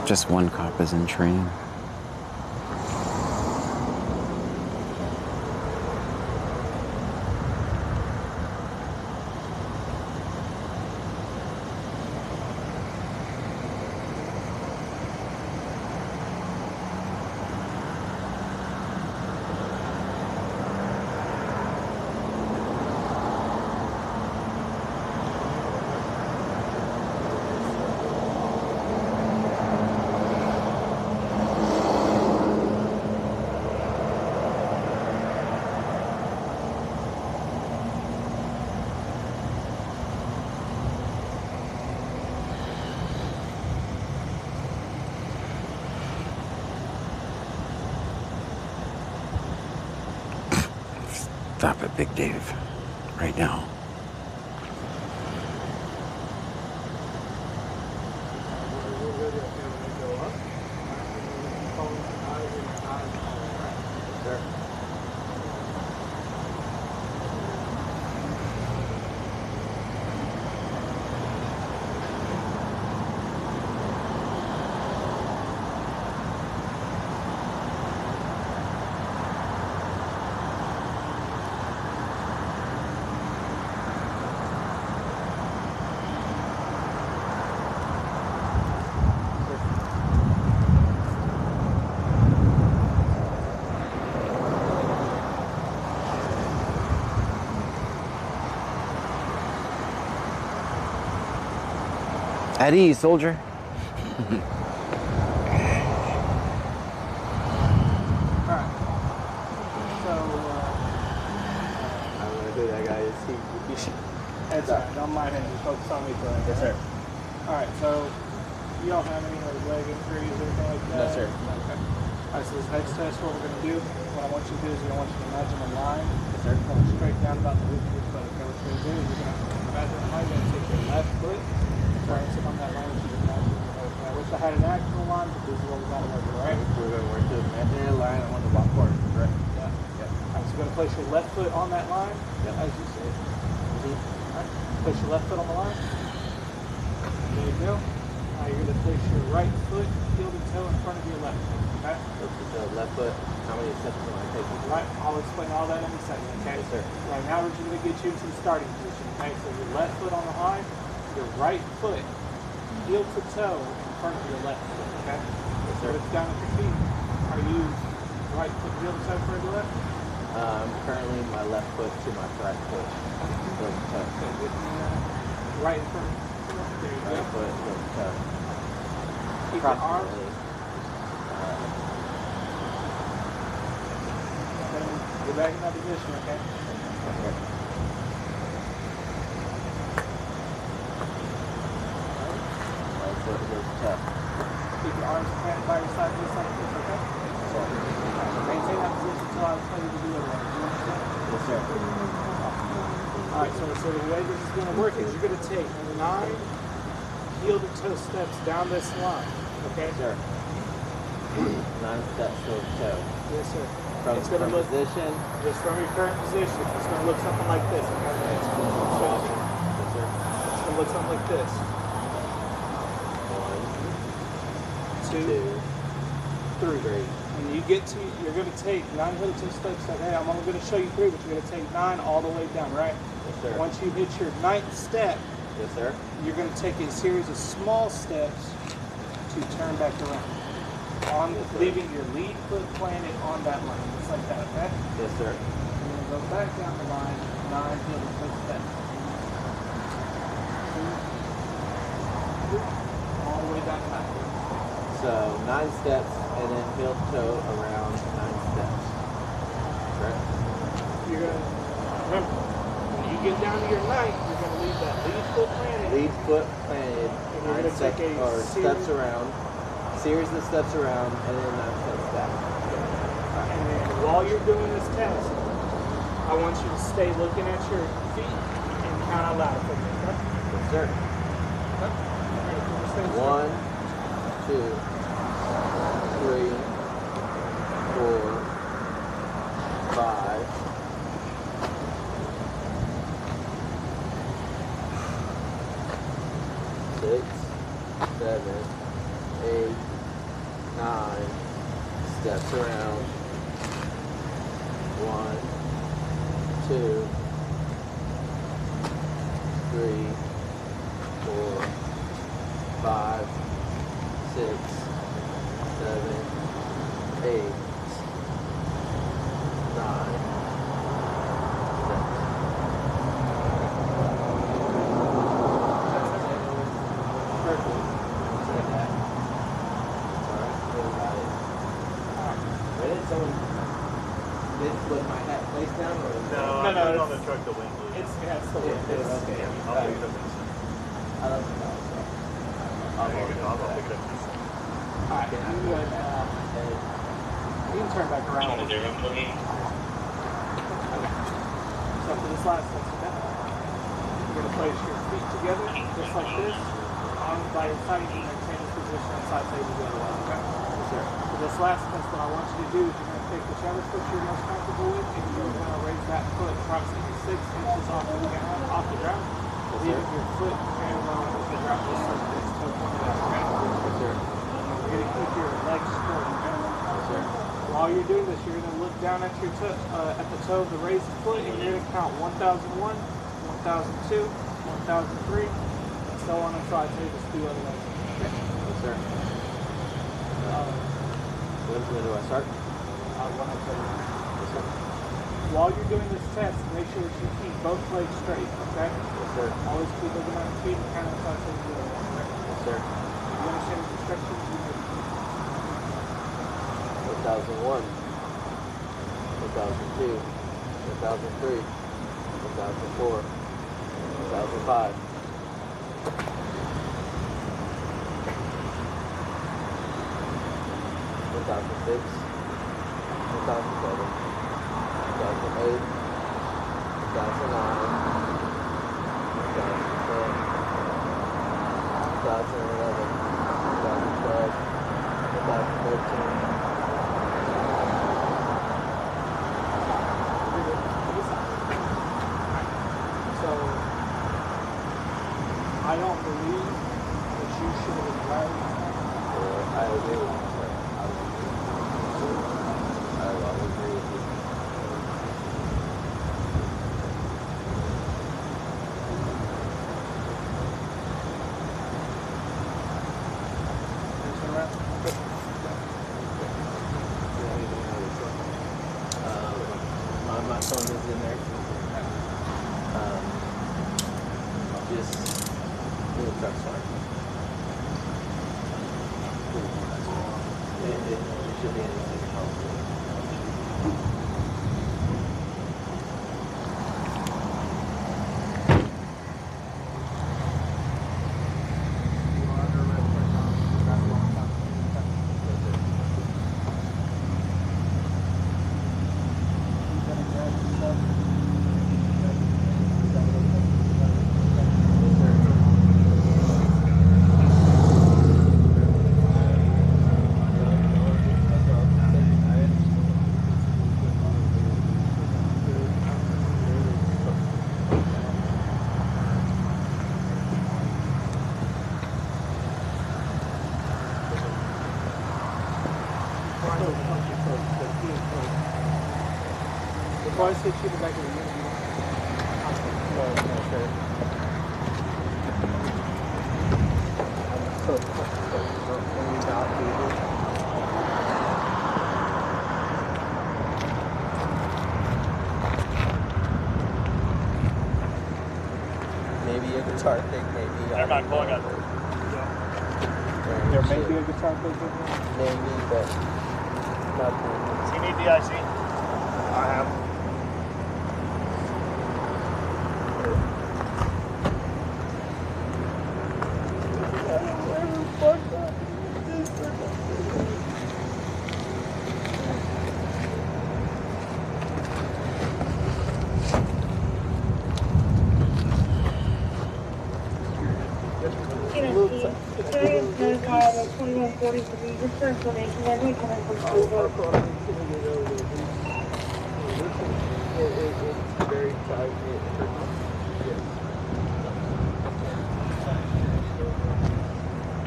Just one cop is in training. Stop it, Big Dave. Right now. At ease, soldier. Alright. So, I don't know who that guy is. He should. That's all right. Don't mind him. Just focus on me for a minute. Yes, sir. Alright, so you don't have any like leg injuries or anything like that? No, sir. Okay. Alright, so this next test, what we're going to do, what I want you to do is I want you to imagine a line. Yes, sir. Going straight down about the width of your foot. Okay, what you're going to do is you're going to imagine a line. You're going to take your left foot, turn it on that line that you imagine. Okay, I wish I had an actual line, but this is what we got to work with, alright? We're going to work to the imaginary line on the walk part, correct? Yeah. Alright, so you're going to place your left foot on that line, as you said. Alright, place your left foot on the line. There you go. Now you're going to place your right foot, heel to toe in front of your left foot, okay? The left foot, how many steps am I taking? Right, I'll explain all that in a second, okay? Yes, sir. Right now we're just going to get you into the starting position, okay? So your left foot on the line, your right foot, heel to toe in front of your left foot, okay? Yes, sir. But it's down at your feet. Are you right foot to the other side for the left? Currently my left foot to my right foot. Heel to toe. Okay, with the right in front. There you Right go. foot, heel to toe. Keep your arms. Approximately. Get back in that position, okay? Okay. Right foot, heel to toe. Keep your arms planted by your side, just like this, okay? Maintain that position until I tell you to do it. You understand? Yes, sir. Alright, so the way this is going to work is you're going to take 9 heel to toe steps down this line, okay? Sir. 9 steps heel to toe. Yes, sir. From, It's gonna from look- position. Just from your current position, it's going to look something like this. Okay? It's going Yes, sir. to look something like this. 1, 2, 2, 3. When you get to, you're going to take 9 heel to toe steps. Okay, I'm only going to show you 3, but you're going to take 9 all the way down, right? Yes, sir. Once you hit your 9th step, Yes, sir. you're going to take a series of small steps to turn back around. Leaving your lead foot planted on that line, just like that, okay? Yes, sir. You're going to go back down the line, 9 heel to toe steps. 2, 3, all the way down the line. So 9 steps and then heel to toe around 9 steps. Correct? You're going to, remember, when you get down to your 9th, you're going to leave that lead foot planted. Lead foot planted, And you're 9 gonna steps take a or series- steps around. Series of steps around and then 9 steps back. And then while you're doing this test, I want you to stay looking at your feet and count out loud for me, okay? Yes, sir. Okay? Ready for this thing? 1, 2, 3, 4, 5, 6, 7, 8, 9 steps around. 1, 2, 3, 4, 5, 6, 7, 8, 9 Perfect. Say that. Alright, everybody. Where did someone was my hat placed down or No, I No, put it on it's- the truck, the wing blew. It's still Yeah, it's, okay. I'll pick it up this time. I don't know. I'll pick it up this time. Alright, you can turn back around. Okay. So for this last test, okay? You're going to place your feet together, just like this. Arms by your side, you maintain this position and side table the other way, okay? Yes, sir. For this last test, what I want you to do is you're going to take whichever foot you're most comfortable with, and you're going to raise that foot approximately 6 inches off the ground, leaving your foot parallel with the ground, just like this, toe pointed out, okay? Yes, sir. You're going to keep your legs straight, okay? Yes, sir. While you're doing this, you're going to look down at your at the toe of the raised foot, and you're going to count 1001, 1002, 1003, and so on until I tell you to do otherwise. Okay? Yes, sir. When do I start? When I tell you. Yes, sir. While you're doing this test, make sure that you keep both legs straight. Okay? Yes, sir. Always keep looking at your feet and count until I tell you to do otherwise. Okay? Yes, sir. You understand the instructions? You know. 1001, 1002, 1003, 1004, 1005. 2006, 2007, 2008, 2009, 2010, 2011, 2012, 2013. So, I don't believe that you should have been right. I agree with you, sir. I will agree with you. Turn around. is in there. Just little truck start. It should be anything else. Before I switch you to back of the unit, maybe a guitar pick, maybe. They're not going out there. there may be a guitar pick in there. Maybe, but nothing. Does he need DIC? I have.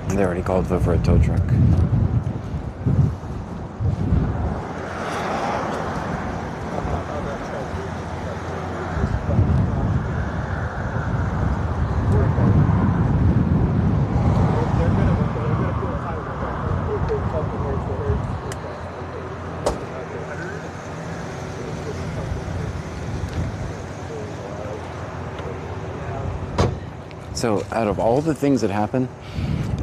They already called for a tow truck. So out of all the things that happen,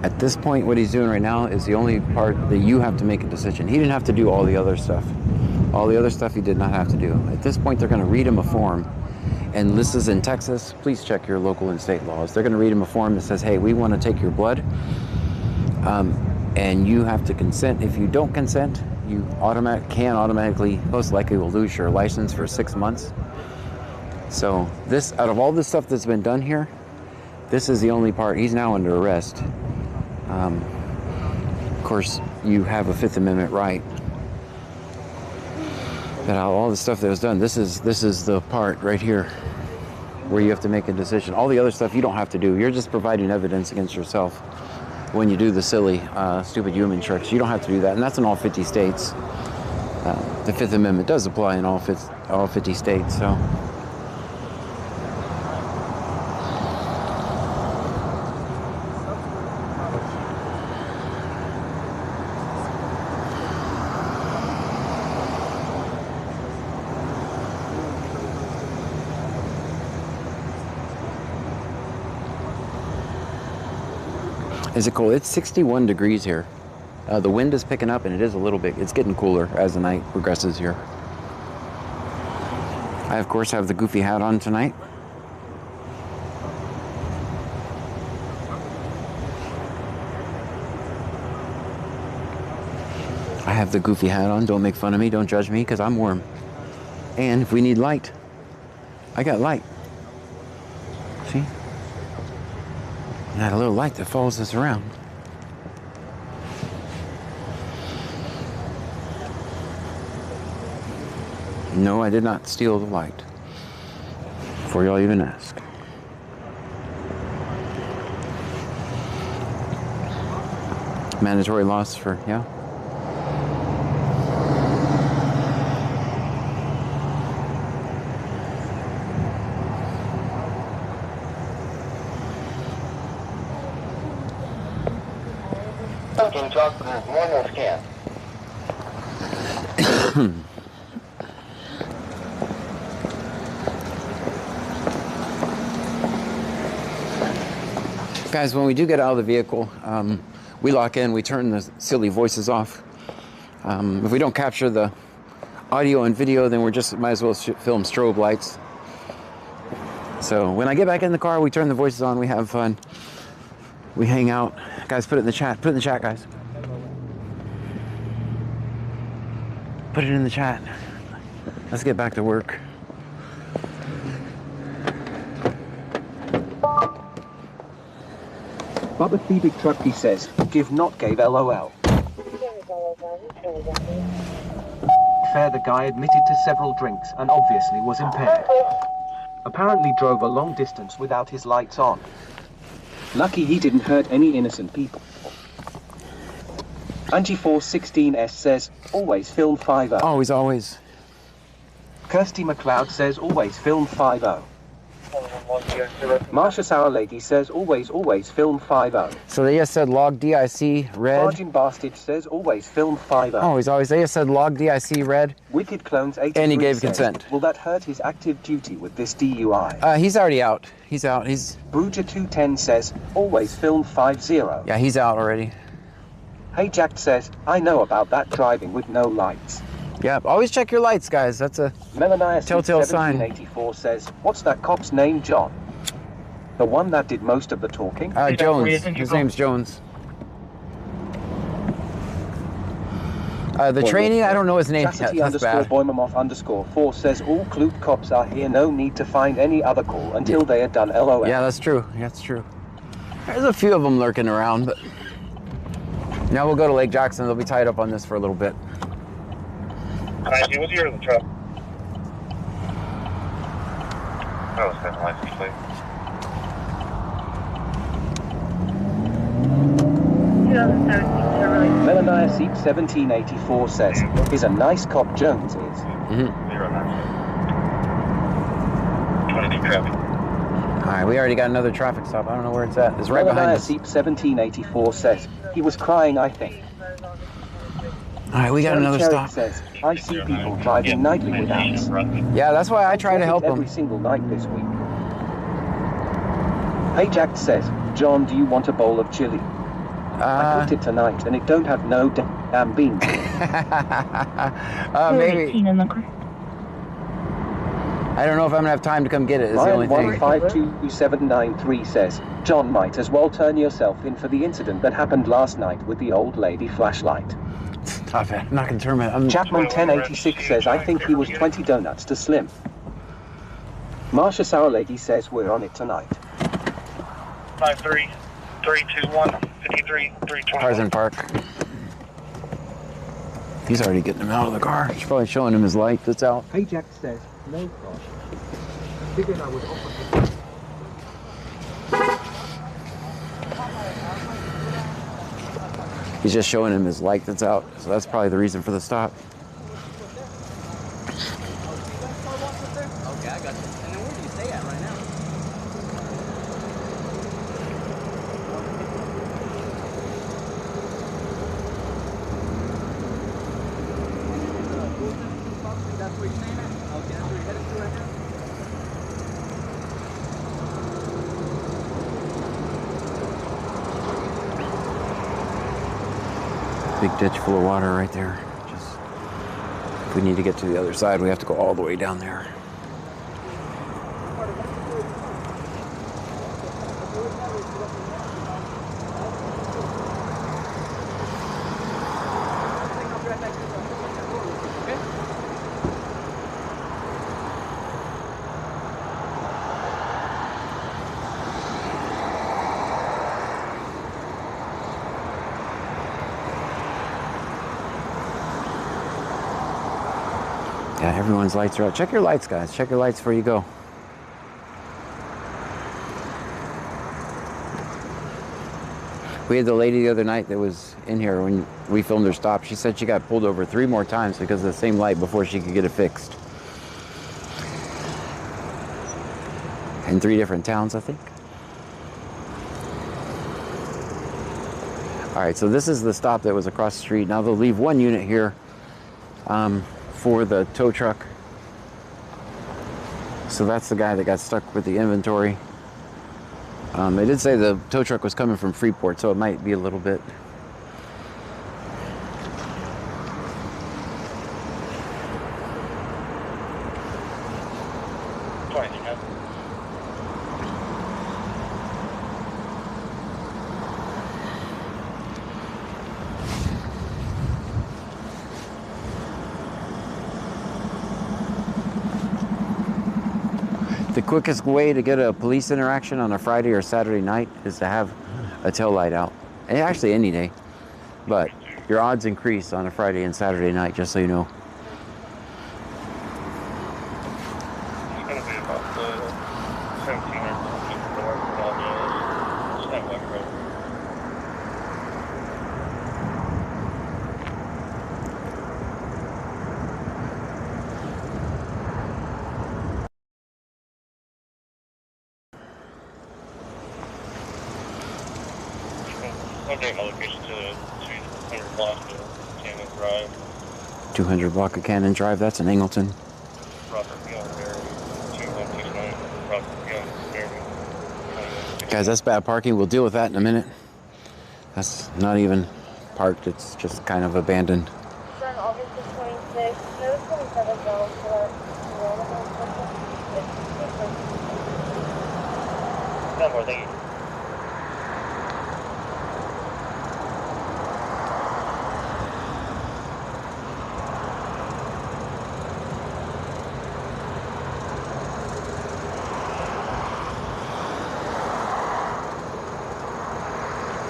at this point, what he's doing right now is the only part that you have to make a decision. He didn't have to do all the other stuff. All the other stuff he did not have to do. At this point, they're going to read him a form. And this is in Texas. Please check your local and state laws. They're going to read him a form that says, hey, we want to take your blood. And you have to consent. If you don't consent, you can automatically, most likely will lose your license for 6 months. So this, out of all the stuff that's been done here, this is the only part. He's now under arrest. Of course, you have a Fifth Amendment right. But all the stuff that was done, this is the part right here where you have to make a decision. All the other stuff you don't have to do. You're just providing evidence against yourself when you do the silly, stupid human tricks. You don't have to do that, and that's in all 50 states. The Fifth Amendment does apply in all 50 states. So. Is it cold? It's 61 degrees here. The wind is picking up, and it is a little bit. It's getting cooler as the night progresses here. I, of course, have the goofy hat on tonight. I have the goofy hat on. Don't make fun of me. Don't judge me, because I'm warm. And if we need light, I got light. See? Got a little light that follows us around. No, I did not steal the light. Before y'all even ask. Mandatory loss for, yeah? Normal scan. Guys, when we do get out of the vehicle, we lock in, we turn the silly voices off. If we don't capture the audio and video, then we're just might as well film strobe lights. So when I get back in the car, we turn the voices on, we have fun, we hang out. Guys, put it in the chat. Put it in the chat, guys. Put it in the chat. Let's get back to work. Bubba Thebig Truckee says, give not gave LOL. Fair, the guy admitted to several drinks and obviously was impaired. Apparently drove a long distance without his lights on. Lucky he didn't hurt any innocent people. Angie416S says, always film 5-0. Always, always. Kirsty McLeod says, always film 5-0. Marsha Sour Lady says, always, always film 5-0. So they just said log DIC red. Margin Bastard says, always film 5-0. Always, always. They just said log DIC red. Wicked Clones 83 and he gave says, consent. will that hurt his active duty with this DUI? He's already out. He's out. He's. Bruger 210 says, always film 5-0. Yeah, he's out already. Hey Jack says, I know about that driving with no lights. Yeah, always check your lights, guys. That's a telltale sign. 1784 says, what's that cop's name, John? The one that did most of the talking? Jones. His name's Jones. The training, I don't know his name. Chastity That's bad. _Boimamoff_4 says, all Clute cops are here, no need to find any other call until they are done, LOL. Yeah, that's true. That's true. There's a few of them lurking around, but now we'll go to Lake Jackson. They'll be tied up on this for a little bit. Angie, what's your truck? That was that license plate. Melanaya Seep 1784 says, is a nice cop Jones is. Alright, we already got another traffic stop. I don't know where it's at. It's right behind us. Seep 1784 says, he was crying, I think. Alright, we got another stop. Says, I see people driving nightly without. Yeah, that's why I try to help them. Every single night this week. Hey Jack says, John, do you want a bowl of chili? I cooked it tonight and it don't have no damn beans. Maybe. I don't know if I'm gonna have time to come get it. Is the only thing. 152793 says, John, might as well turn yourself in for the incident that happened last night with the old lady flashlight. Stop it. I'm not gonna turn my. Chapman 1086 says, I think he was 20 donuts to Slim. Marsha Sour Lady says, we're on it tonight. 53321 53 Cars in park. He's already getting him out of the car. She's probably showing him his light that's out. Hey Jack says, no caution. Figured I would offer him. He's just showing him his light that's out. So that's probably the reason for the stop. Okay, I got you. And then where do you stay at right now? That's where you're staying at? Okay, that's where you're headed to right now? Big ditch full of water right there. Just if we need to get to the other side, we have to go all the way down there. Yeah, everyone's lights are out. Check your lights, guys. Check your lights before you go. We had the lady the other night that was in here when we filmed her stop. She said she got pulled over 3 more times because of the same light before she could get it fixed. In 3 different towns, I think. All right, so this is the stop that was across the street. Now they'll leave 1 unit here for the tow truck. So that's the guy that got stuck with the inventory. They did say the tow truck was coming from Freeport, so it might be a little bit. The quickest way to get a police interaction on a Friday or Saturday night is to have a tail light out. And actually any day. But your odds increase on a Friday and Saturday night, just so you know. It's going to be about 1,700 north of all those. It's not one road. Update my location to 200 block of Cannon Drive. 200 block of Cannon Drive, that's in Angleton. Robert Young, Mary, 2169, Robert Young, Mary. Guys, that's bad parking. We'll deal with that in a minute. That's not even parked, it's just kind of abandoned. On August the 26th, no 27 for No more, thank you.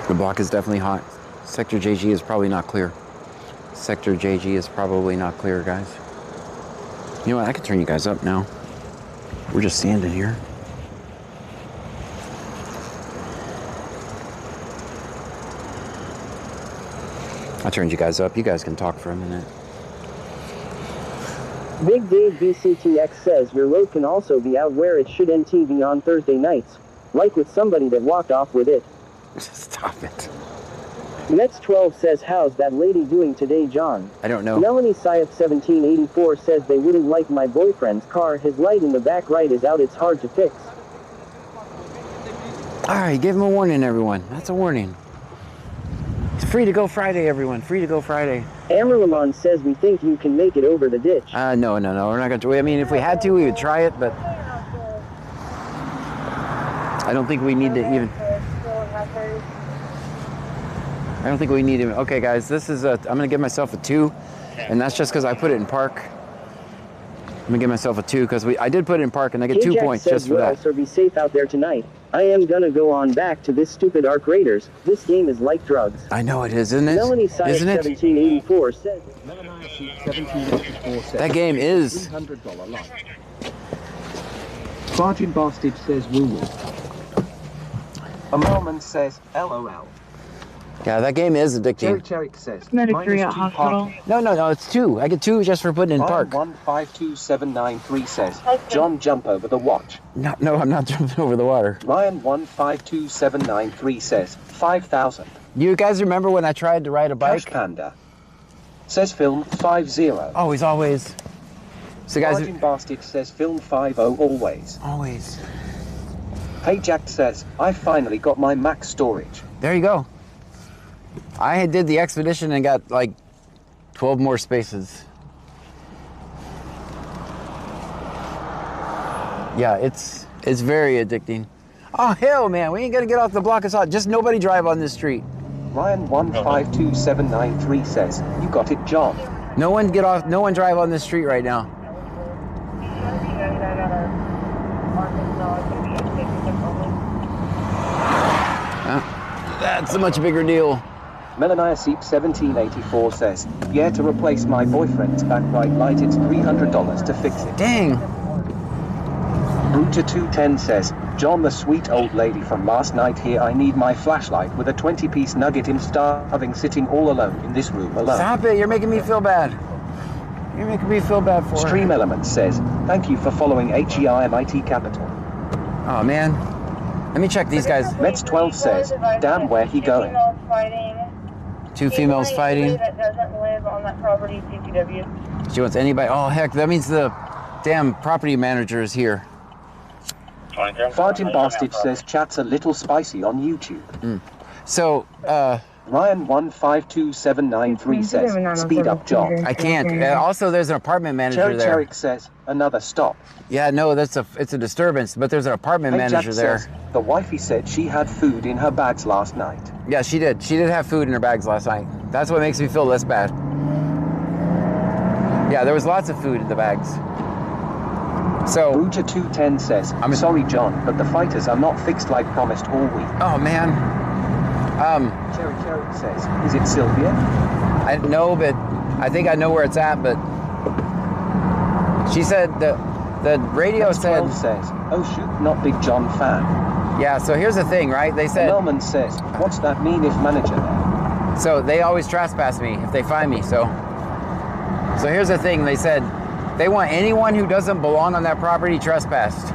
The block is definitely hot. Sector JG is probably not clear. Sector JG is probably not clear, guys. You know what? I can turn you guys up now. We're just standing here. I turned you guys up. You guys can talk for a minute. Big Dave BCTX says your load can also be out where it should NTV on Thursday nights. Like with somebody that walked off with it. Stop it. Mets 12 says how's that lady doing today, John? I don't know. Melanie Syeth 1784 says they wouldn't like my boyfriend's car. His light in the back right is out. It's hard to fix. Alright, give him a warning, everyone. That's a warning. It's free to go Friday, everyone. Free to go Friday. Amarilon says we think you can make it over the ditch. No. We're not going to. I mean, if we had to, we would try it, but I don't think we need to even. I don't think we need to. Okay, guys, this is I'm going to give myself a 2, and that's just because I put it in park. I'm going to give myself a 2 because I did put it in park, and I get 2 points just for that. So be safe out there tonight. I am gonna go on back to this stupid Arc Raiders. This game is like drugs. I know it is, isn't it? Melanie Syeth 1784 says. That game is. $300 lot. Bargain Bastard says woo woo. A Mormon says LOL. Yeah, that game is addicting. Cherik says Medic 3 at hospital. No, it's 2. I get 2 just for putting it in park. 152793 says John jump over the watch. No, I'm not jumping over the water. Ryan 152793 says 5,000. You guys remember when I tried to ride a bike? Cash Panda says film 50. Always. So guys, Bargain Bastard says film 50 always. Always. Hey Jack says I finally got my max storage. There you go. I did the expedition and got like 12 more spaces. Yeah, it's very addicting. Oh hell, man, we ain't gonna get off the block. It's hot. Just nobody drive on this street. Ryan 152793 says you got it, John. No one get off. No one drive on this street right now. That's a much bigger deal. Melania Seep 1784 says, yeah, to replace my boyfriend's back right light, it's $300 to fix it. Dang. Bruta 210 says, John, the sweet old lady from last night here, I need my flashlight with a 20-piece nugget in starving sitting all alone in this room alone. Stop it, you're making me feel bad. You're making me feel bad for Stream her. Element says, thank you for following HEIMIT Capital. Oh man, let me check these guys. Mets 12 says, damn, where he going? 2 females fighting. That doesn't live on that property, CTW. She wants anybody. Oh heck, that means the damn property manager is here. Farting Bastard says chat's a little spicy on YouTube. So, Ryan 152793 says, speed up, John. I can't. Also, there's an apartment manager Cherry there. Cherrick says, another stop. Yeah, no, it's a disturbance, but there's an apartment Hey, manager Jack there. says, the wifey said she had food in her bags last night. Yeah, she did. She did have food in her bags last night. That's what makes me feel less bad. Yeah, there was lots of food in the bags. So, Bruja 210 says, I'm sorry, John, but the fighters are not fixed like promised all week. oh man. Cherry Cherrick says, is it Sylvia? I know, but I think I know where it's at, but she said the radio said 12 says, oh shoot, not Big John fan. yeah, so here's the thing, right? They said Melman says, what's that mean if manager there? so they always trespass me if they find me. So here's the thing, they said they want anyone who doesn't belong on that property trespassed,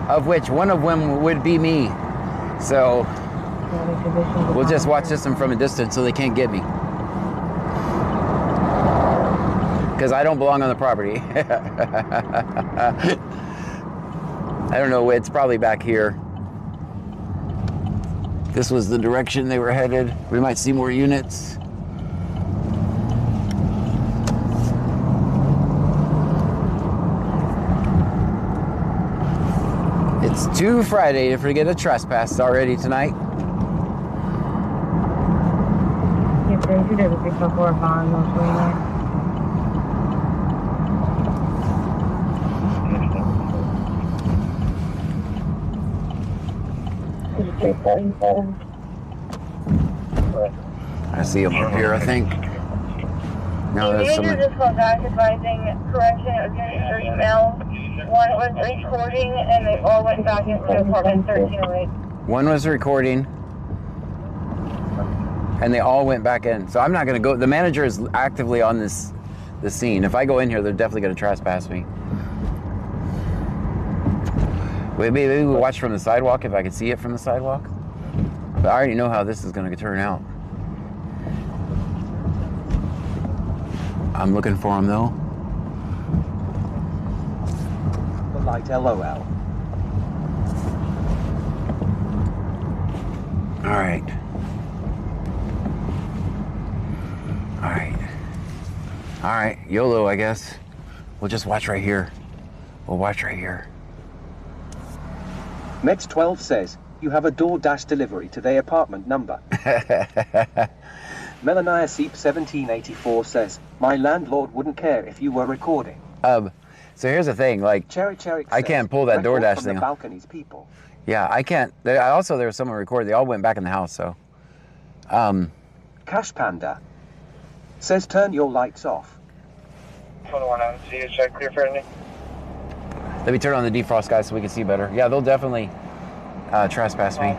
of which one of them would be me. So we'll just watch this one from a distance so they can't get me. Because I don't belong on the property. I don't know, it's probably back here. This was the direction they were headed. We might see more units. It's too Friday to forget a trespass already tonight. I see them up here, I think. No, there's some. Just called back advising correction. It was going to your email. One was recording, and they all went back into apartment 1308. One was recording, and they all went back in. So I'm not going to go. The manager is actively on the scene. If I go in here, they're definitely going to trespass me. Maybe we'll watch from the sidewalk if I can see it from the sidewalk. But I already know how this is going to turn out. I'm looking for him though. The light LOL. All right. All right. All right. YOLO, I guess. We'll just watch right here. We'll watch right here. Mets 12 says, you have a DoorDash delivery to their apartment number. Melania Seep 1784 says, my landlord wouldn't care if you were recording. So here's the thing, like, Cherry Cherry I can't pull that DoorDash thing. The balconies, people. Yeah, I can't. There was someone recorded. They all went back in the house, so. Cash Panda says, turn your lights off. 21 on, see you, check clear for any. Let me turn on the defrost, guys, so we can see better. Yeah, they'll definitely trespass me.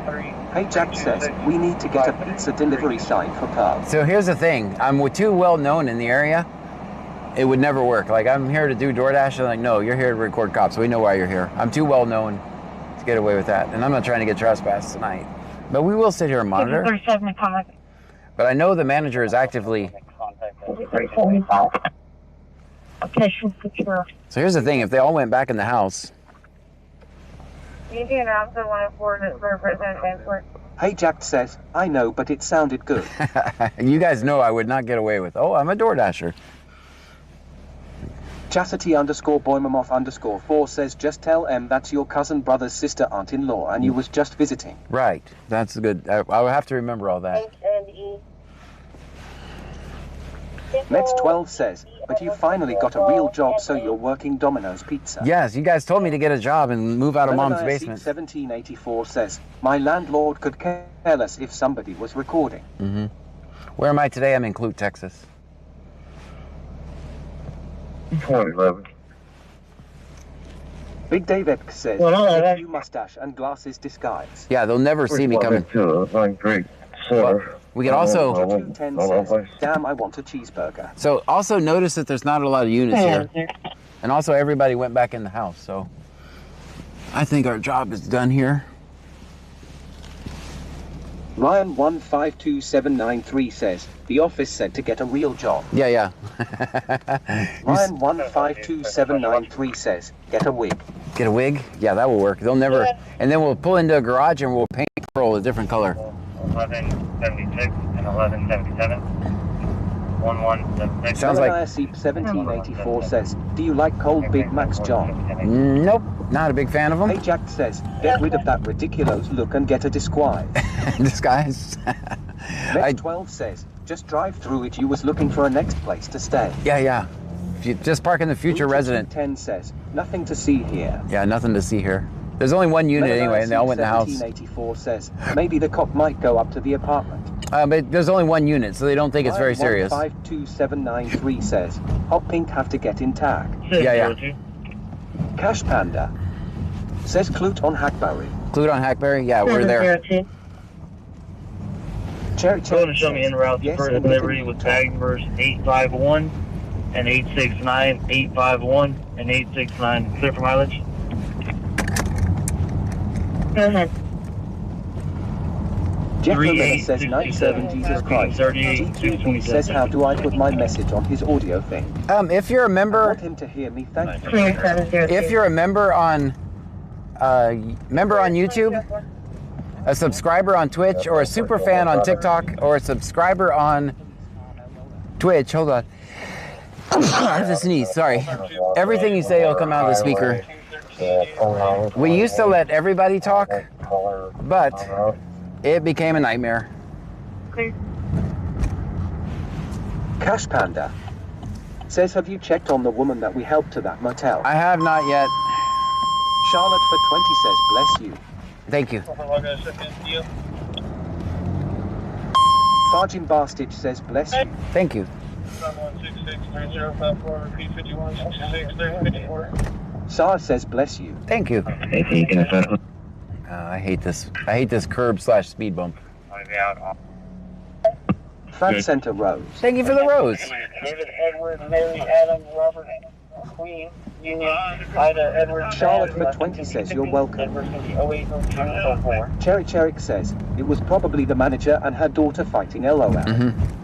Hey, Jack says, we need to get a pizza delivery sign for Pearl. So here's the thing. I'm too well known in the area. It would never work. Like, I'm here to do DoorDash. They're like, no, you're here to record cops. We know why you're here. I'm too well known to get away with that. And I'm not trying to get trespassed tonight. But we will sit here and monitor. But I know the manager is actively. So here's the thing. If they all went back in the house. You can also want to forward it for President Vanport. Hey, Jack says, I know, but it sounded good. You guys know I would not get away with. Oh, I'm a DoorDasher. Chastity_Boymamoff_4 says, just tell M that's your cousin, brother's sister, aunt-in-law, and you was just visiting. Right. That's good. I will have to remember all that. Mets 12 says, but you finally got a real job, so you're working Domino's Pizza. Yes, you guys told me to get a job and move out of mom's basement. 1784 says, my landlord could care less if somebody was recording. Mm-hmm. Where am I today? I'm in Clute, Texas. 2011. Big Dave Epk says, with you mustache and glasses disguise. Yeah, they'll never see me coming. Great, sir. We can also. 210 says, damn, I want a cheeseburger. So also notice that there's not a lot of units here, and also everybody went back in the house. So I think our job is done here. Ryan 152793 says, the office said to get a real job. Yeah, yeah. Ryan 152793 says, get a wig. Get a wig? Yeah, that will work. They'll never. And then we'll pull into a garage and we'll paint pearl a different color. 1176 and 1177. 1176. Sounds like. ISC 1784 says, do you like cold Big Macs, John? Nope, not a big fan of them. Hey Jack says, get rid of that ridiculous look and get a disguise. Disguise. Next 12 says, just drive through it. You was looking for a next place to stay. Yeah. If you just park in the future resident. 10 says, nothing to see here. Yeah, nothing to see here. There's only one unit anyway, and they all went in the house. 1784 says, maybe the cop might go up to the apartment. But there's only one unit, so they don't think it's very serious. 52793 says, Hot Pink have to get in tag. Yeah. Cash Panda says, Clute on Hackberry. Clute on Hackberry? Yeah, we're there. Cherry Going to show me en route to further delivery with tag numbers 851 and 869, 851 and 869. Clear for mileage? Go ahead. Jeff Romero says, Night Servant Jesus Christ. G2 says, how do I put my message on his audio thing? If you're a member, I want him to hear me, thank you. if you're a member on YouTube, a subscriber on Twitch, or a super fan on TikTok, or a subscriber on Twitch, hold on. I have to sneeze, sorry. Everything you say will come out of the speaker. We used to let everybody talk, but it became a nightmare. Cash Panda says, have you checked on the woman that we helped to that motel? I have not yet. Charlotte for 20 says, bless you. Thank you. Bargin Bastard says, bless you. Thank you. Sar says, bless you. Thank you. I hate this. I hate this curb/speed bump. Fan Center Rose. Thank you for the rose. David Edward, Mary Adam, Robert Queen, Union, Ida Edward. Charlotte for 20 says, you're welcome. Cherry Cherrick says, it was probably the manager and her daughter fighting LOL.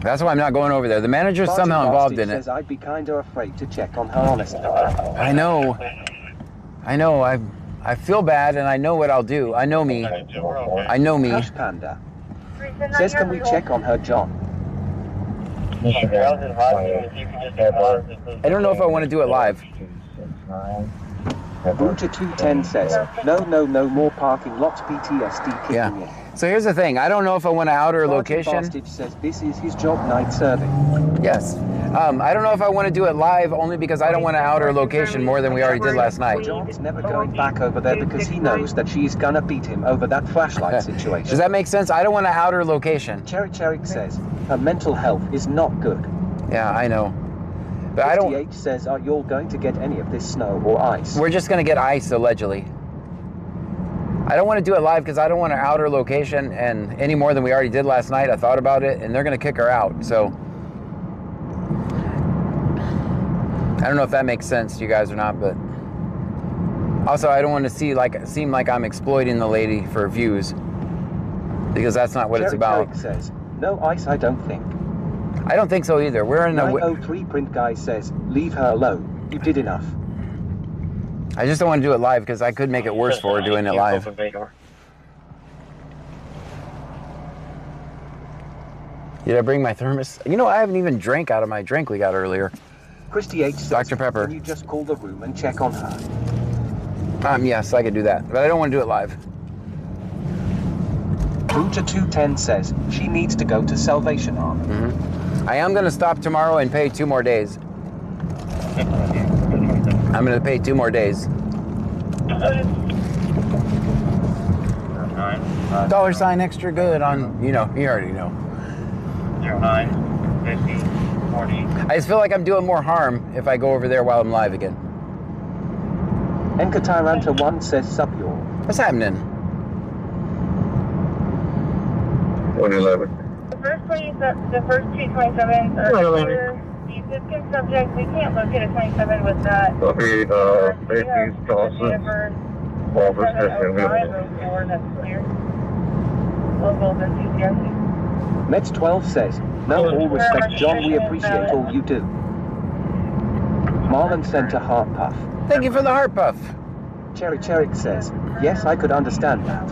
That's why I'm not going over there. The manager's somehow involved in it. Says, I'd be kinda afraid to check on her honestly. I know. I feel bad, and I know what I'll do. I know me. Cash Panda says, can we check on her, John? I don't know if I want to do it live. Router 210 says, no more parking lots PTSD kicking in. So here's the thing. I don't know if I want to outer location. Bastard says, this is his job, night serving. Yes. I don't know if I want to do it live, only because I don't want to outer location more than we already did last night. John's never going back over there because he knows that she's gonna beat him over that flashlight situation. Does that make sense? I don't want to outer location. Cherry Cherrick says, her mental health is not good. Yeah, I know. But I don't. 58 says, are you all going to get any of this snow or ice? We're just going to get ice, allegedly. I don't want to do it live because I don't want to outer location and any more than we already did last night. I thought about it, and they're going to kick her out. So I don't know if that makes sense to you guys or not, but also I don't want to seem like I'm exploiting the lady for views, because that's not what it's about. Says, no ice, I don't think. I don't think so either. We're in a 903 print guy says, leave her alone. You did enough. I just don't want to do it live because I could make it worse for her doing it live. Did I bring my thermos? You know, I haven't even drank out of my drink we got earlier. Christy H says, Dr. Pepper. Can you just call the room and check on her? Yes, I could do that, but I don't want to do it live. Router 210 says, she needs to go to Salvation Army. I am going to stop tomorrow and pay 2 more days. I'm going to pay 2 more days. $sign extra good on, you already know. 09, 50, 40. I just feel like I'm doing more harm if I go over there while I'm live again. Enka Tyranta 1 says, sup y'all. What's happening? 111. The first 2 27s are clear. The existing subject, we can't locate a 27 with that. Copy, Macy's, Dawson, Walters, That's clear. Local enthusiastic. Mets 12 says, no, all respect, John, we appreciate all you do. Marlon sent a heart puff. Thank you for the heart puff. Cherry Cherry says, yes, I could understand that.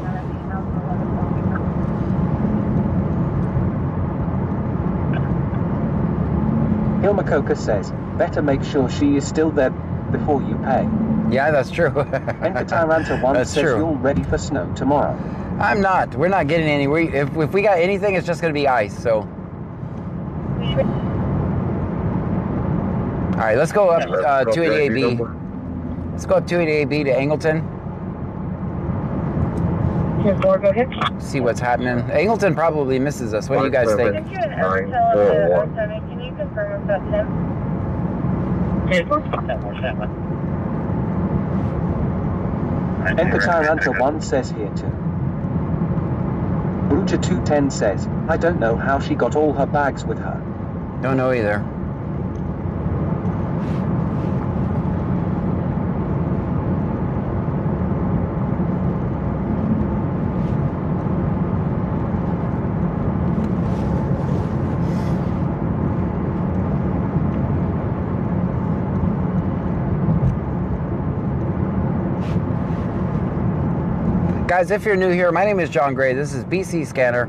Hilmacoca says, better make sure she is still there before you pay. Yeah, that's true. Encataranta 1 That's says true. you're ready for snow tomorrow. I'm not. We're not getting any. If we got anything, it's just going to be ice. So. All right, let's go up 288B. Let's go up 288B to Angleton. Go ahead. See what's happening. Angleton probably misses us. What do you guys think? Can you confirm if that's him? Encataranta 1 says here too. Bruja 210 says, I don't know how she got all her bags with her. Don't know either. Guys, if you're new here, my name is John Gray. This is BC Scanner.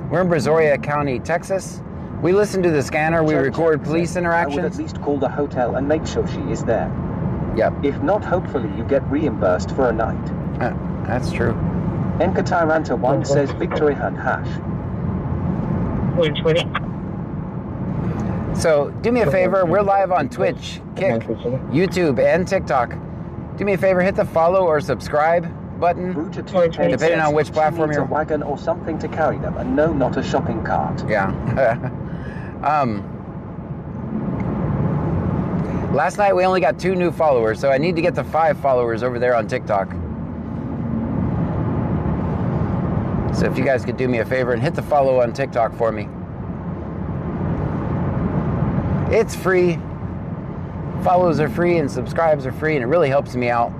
We're in Brazoria County, Texas. We listen to the scanner. We record police I would interactions. at least call the hotel and make sure she is there. Yep, If not, hopefully you get reimbursed for a night. that's true. Encataranta 1 says Victory Hunt hash. 120. So do me a favor. We're live on Twitch, Kick, YouTube, and TikTok. Do me a favor. Hit the follow or subscribe button. Bruja 210 Depending says on which platform she needs you're- a wagon or something to carry them, and no, not a shopping cart. Yeah. Last night we only got 2 new followers, so I need to get to 5 followers over there on TikTok. So if you guys could do me a favor and hit the follow on TikTok for me. It's free. Follows are free and subscribes are free, and it really helps me out.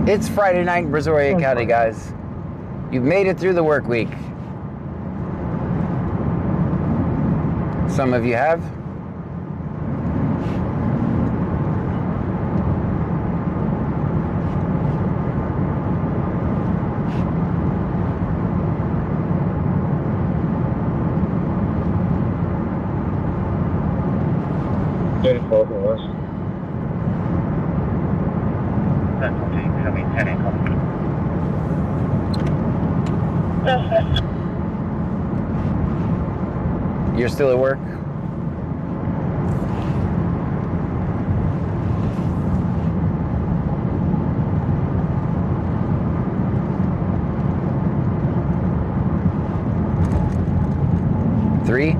It's Friday night in Brazoria County, guys. You've made it through the work week. Some of you have. You're still at work? Three?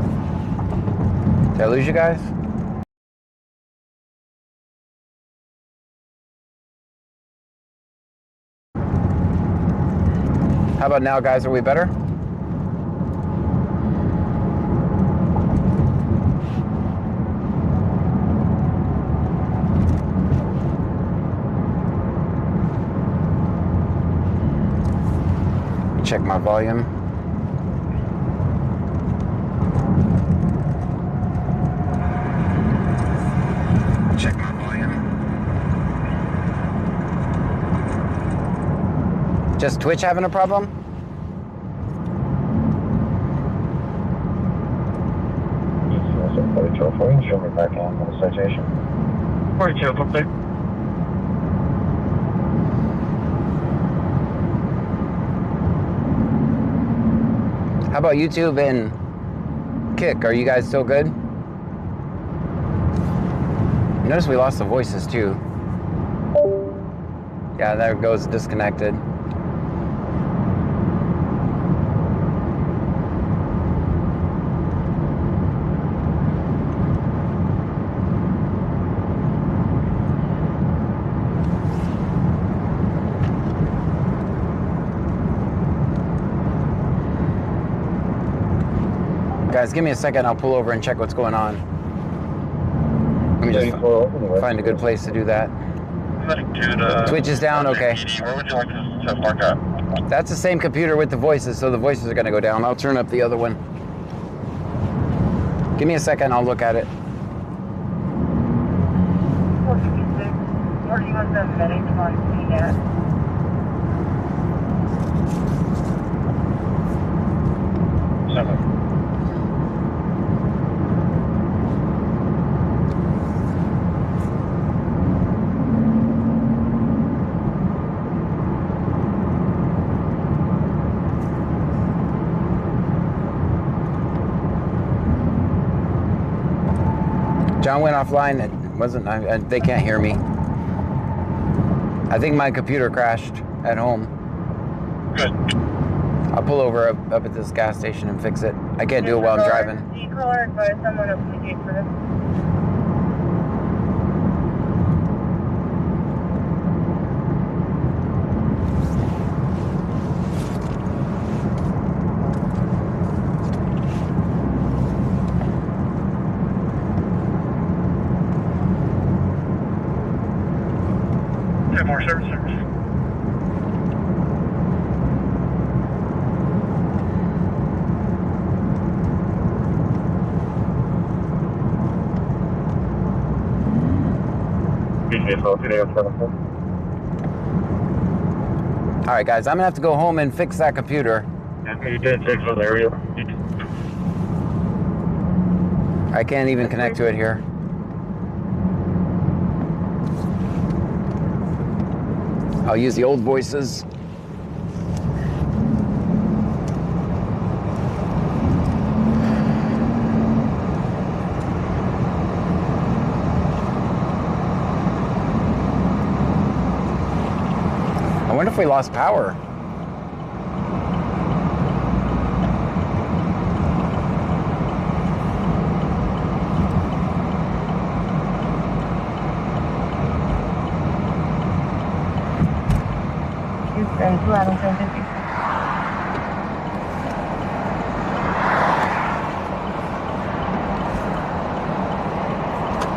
Did I lose you guys? How about now, guys? Are we better? Check my volume. Check my volume. Just Twitch having a problem? Show me back on the citation. 42, perfect. How about YouTube and Kick? Are you guys still good? Notice we lost the voices too. Yeah, there it goes, disconnected. guys, give me a second. I'll pull over and check what's going on. Let me just find a good place to do that. Twitch is down, okay. Where would you like to park at? That's the same computer with the voices, so the voices are going to go down. I'll turn up the other one. Give me a second, I'll look at it. 426, 31 on CNET. John went offline. It wasn't. They can't hear me. I think my computer crashed at home. Good. I'll pull over up at this gas station and fix it. I can't do it while I'm driving. Do you call or advise someone else to do for this? More service. All right, guys, I'm gonna have to go home and fix that computer. You did fix the area. I can't even connect to it here. I'll use the old voices. I wonder if we lost power. Houston, 211-1050.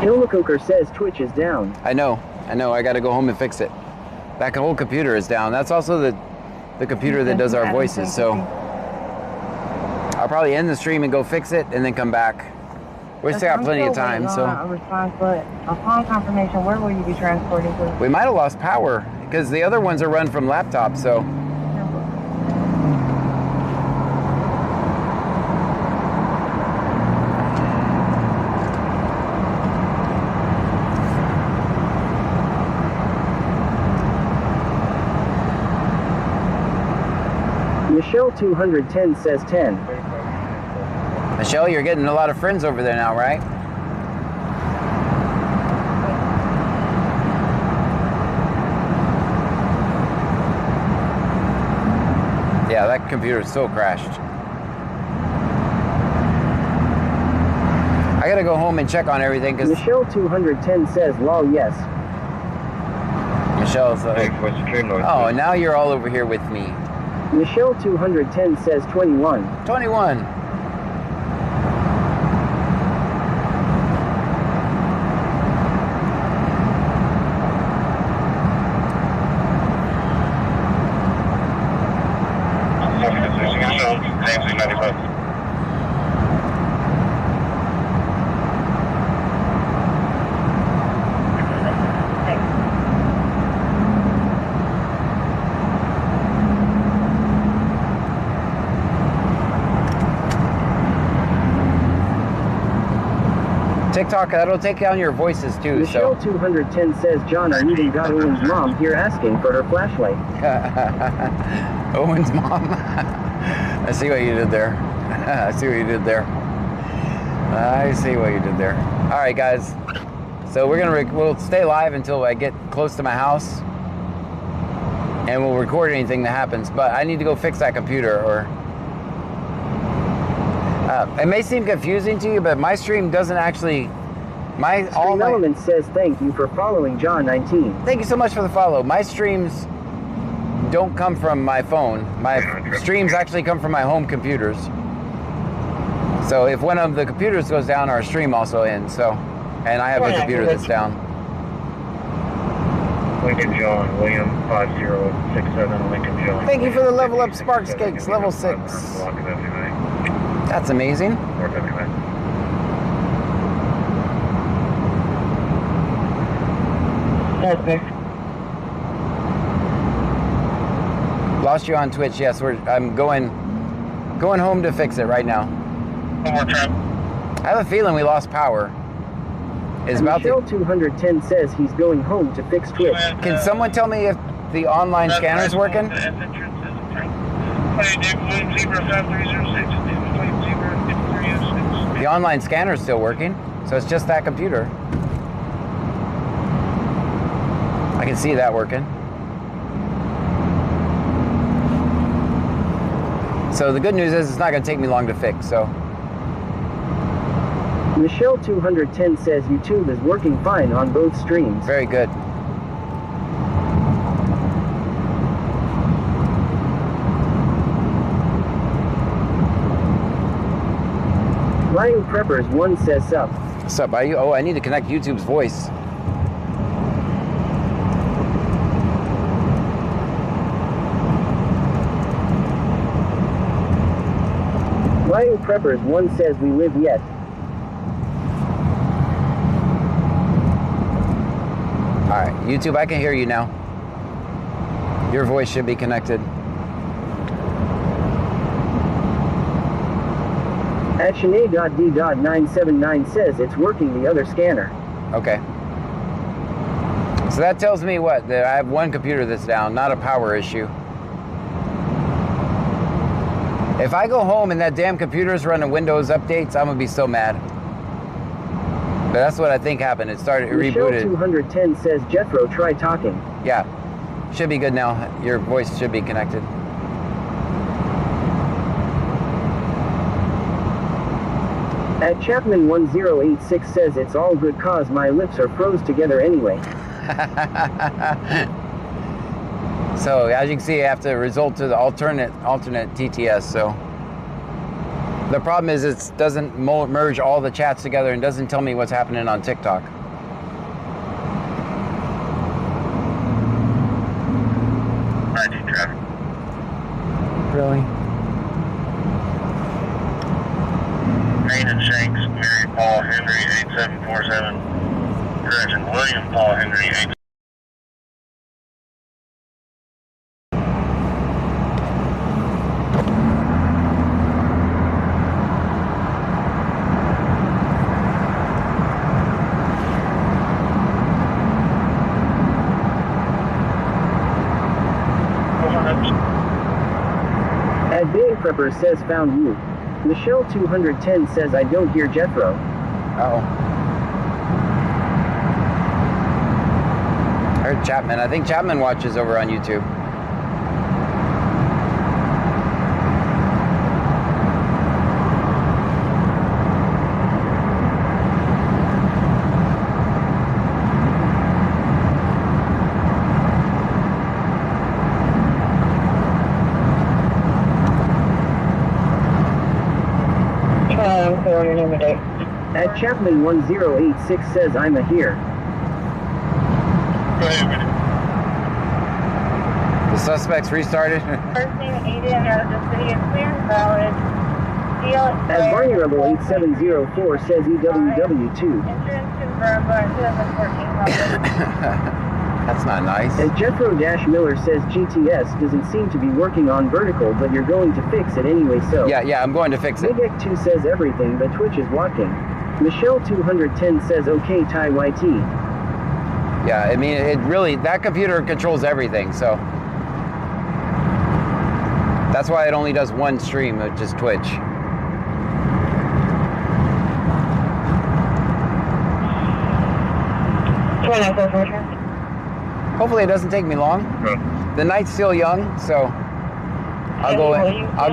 Ilmacoker says Twitch is down. I know. I gotta go home and fix it. That whole computer is down. That's also the computer that does our voices, so I'll probably end the stream and go fix it and then come back. We still got plenty of time, so. A response, but upon confirmation, where will you be transporting to? We might have lost power because the other ones are run from laptops, so. Michelle 210 says 10. Michelle, you're getting a lot of friends over there now, right? Yeah, that computer is so crashed. I gotta go home and check on everything because Michelle 210 says lol yes. Michelle's like, oh, now you're all over here with me. Michelle 210 says 21. 21. TikTok, that'll take down your voices too. Michelle so. 210 says, John, I even got Owen's mom here asking for her flashlight. Owen's mom. I see what you did there. I see what you did there. I see what you did there. All right, guys. So we'll stay live until I get close to my house, and we'll record anything that happens. But I need to go fix that computer, or. It may seem confusing to you, but my stream doesn't actually. Stream Element says thank you for following John 19. Thank you so much for the follow. My streams don't come from my phone. My streams actually come from my home computers. So if one of the computers goes down, our stream also ends. So, and I have a computer that's down. Lincoln John, William 5067, Lincoln John. Thank you for the level up Sparks Cakes, level 6. That's amazing. Lost you on Twitch. Yes, I'm going home to fix it right now. One more time. I have a feeling we lost power. Is about Michelle 210 says he's going home to fix Twitch. Can someone tell me if the online scanner's working? The online scanner's still working, so it's just that computer. I can see that working. So the good news is it's not going to take me long to fix, so. Michelle 210 says YouTube is working fine on both streams. Very good. Ryan Preppers 1 says sup. Sup, Bayou? Oh, I need to connect YouTube's voice. Ryan Preppers 1 says we live yet. Alright, YouTube, I can hear you now. Your voice should be connected. ActionA.D.979 says it's working the other scanner. Okay. So that tells me what? That I have one computer that's down, not a power issue. If I go home and that damn computer's running Windows updates, I'm gonna be so mad. But that's what I think happened. It started, it Michelle rebooted. 210 says Jethro, try talking. Yeah, should be good now. Your voice should be connected. At Chapman 1086 says it's all good cause my lips are froze together anyway. So as you can see, I have to resort to the alternate TTS. So the problem is it doesn't merge all the chats together and doesn't tell me what's happening on TikTok. Really? Main and Shanks, Mary Paul Henry 8747. Correction, William Paul Henry 8747. At Big Prepper says found you. Michelle 210 says I don't hear Jethro. Uh-oh. I heard Chapman. I think Chapman watches over on YouTube. At Chapman 1086 says I'm a here. The suspects restarted. First name Aiden out of the city is clear and valid. At Barney Rebel 8704 says EWW2. Insurance confirmed by 2014 That's not nice. At Jethro-Miller says GTS doesn't seem to be working on vertical, but you're going to fix it anyway, so. Yeah, I'm going to fix it. Big2 says everything, but Twitch is walking. Michelle 210 says okay, Ty YT. Yeah, I mean, it really, that computer controls everything, so. That's why it only does one stream, which is Twitch. Hopefully it doesn't take me long. The night's still young, so I'll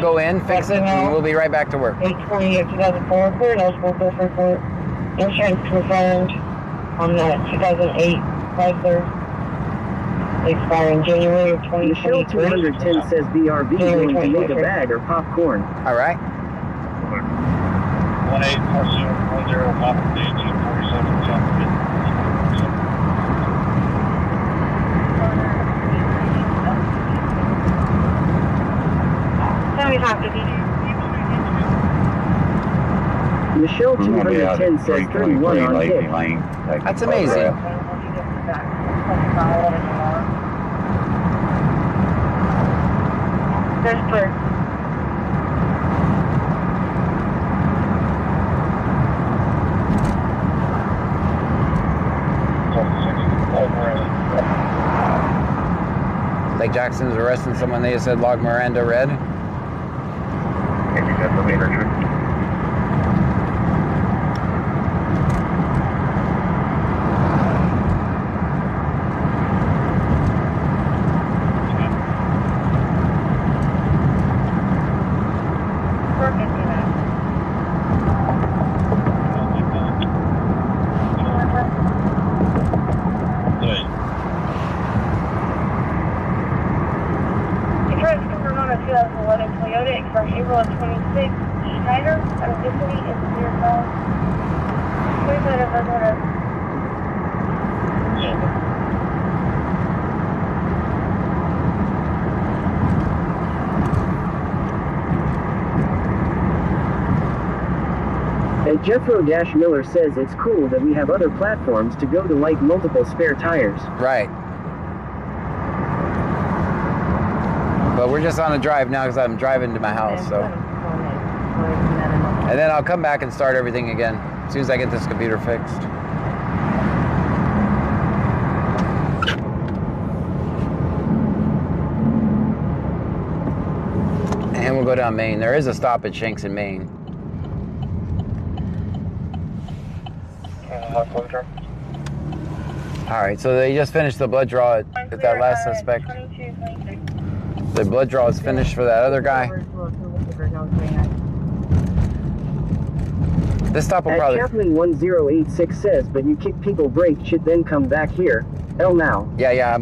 go in, fix it, and we'll be right back to work. 8/28/2004, cleared eligible for report. Insurance confirmed on the 2008 Chrysler, expiring January of 2023. Michelle 210 says BRB going to make a bag or popcorn. All right. 1840 Papa 1847 South 7550. Michelle 210 says 31 on hit. That's amazing. There's clear. Lake Jackson's arresting someone. They just said log Miranda red. From April of 26, Schneider, out of Dixie, is 05. And Jethro Miller says it's cool that we have other platforms to go to, like multiple spare tires. Right. But we're just on a drive now because I'm driving to my house, so. And then I'll come back and start everything again as soon as I get this computer fixed. And we'll go down Main. There is a stop at Shanks in Main. All right, so they just finished the blood draw at that last suspect. The blood draw is finished for that other guy. This stop will probably... Chaplain 1086 says, but you kick people break should then come back here. Hell now. Yeah,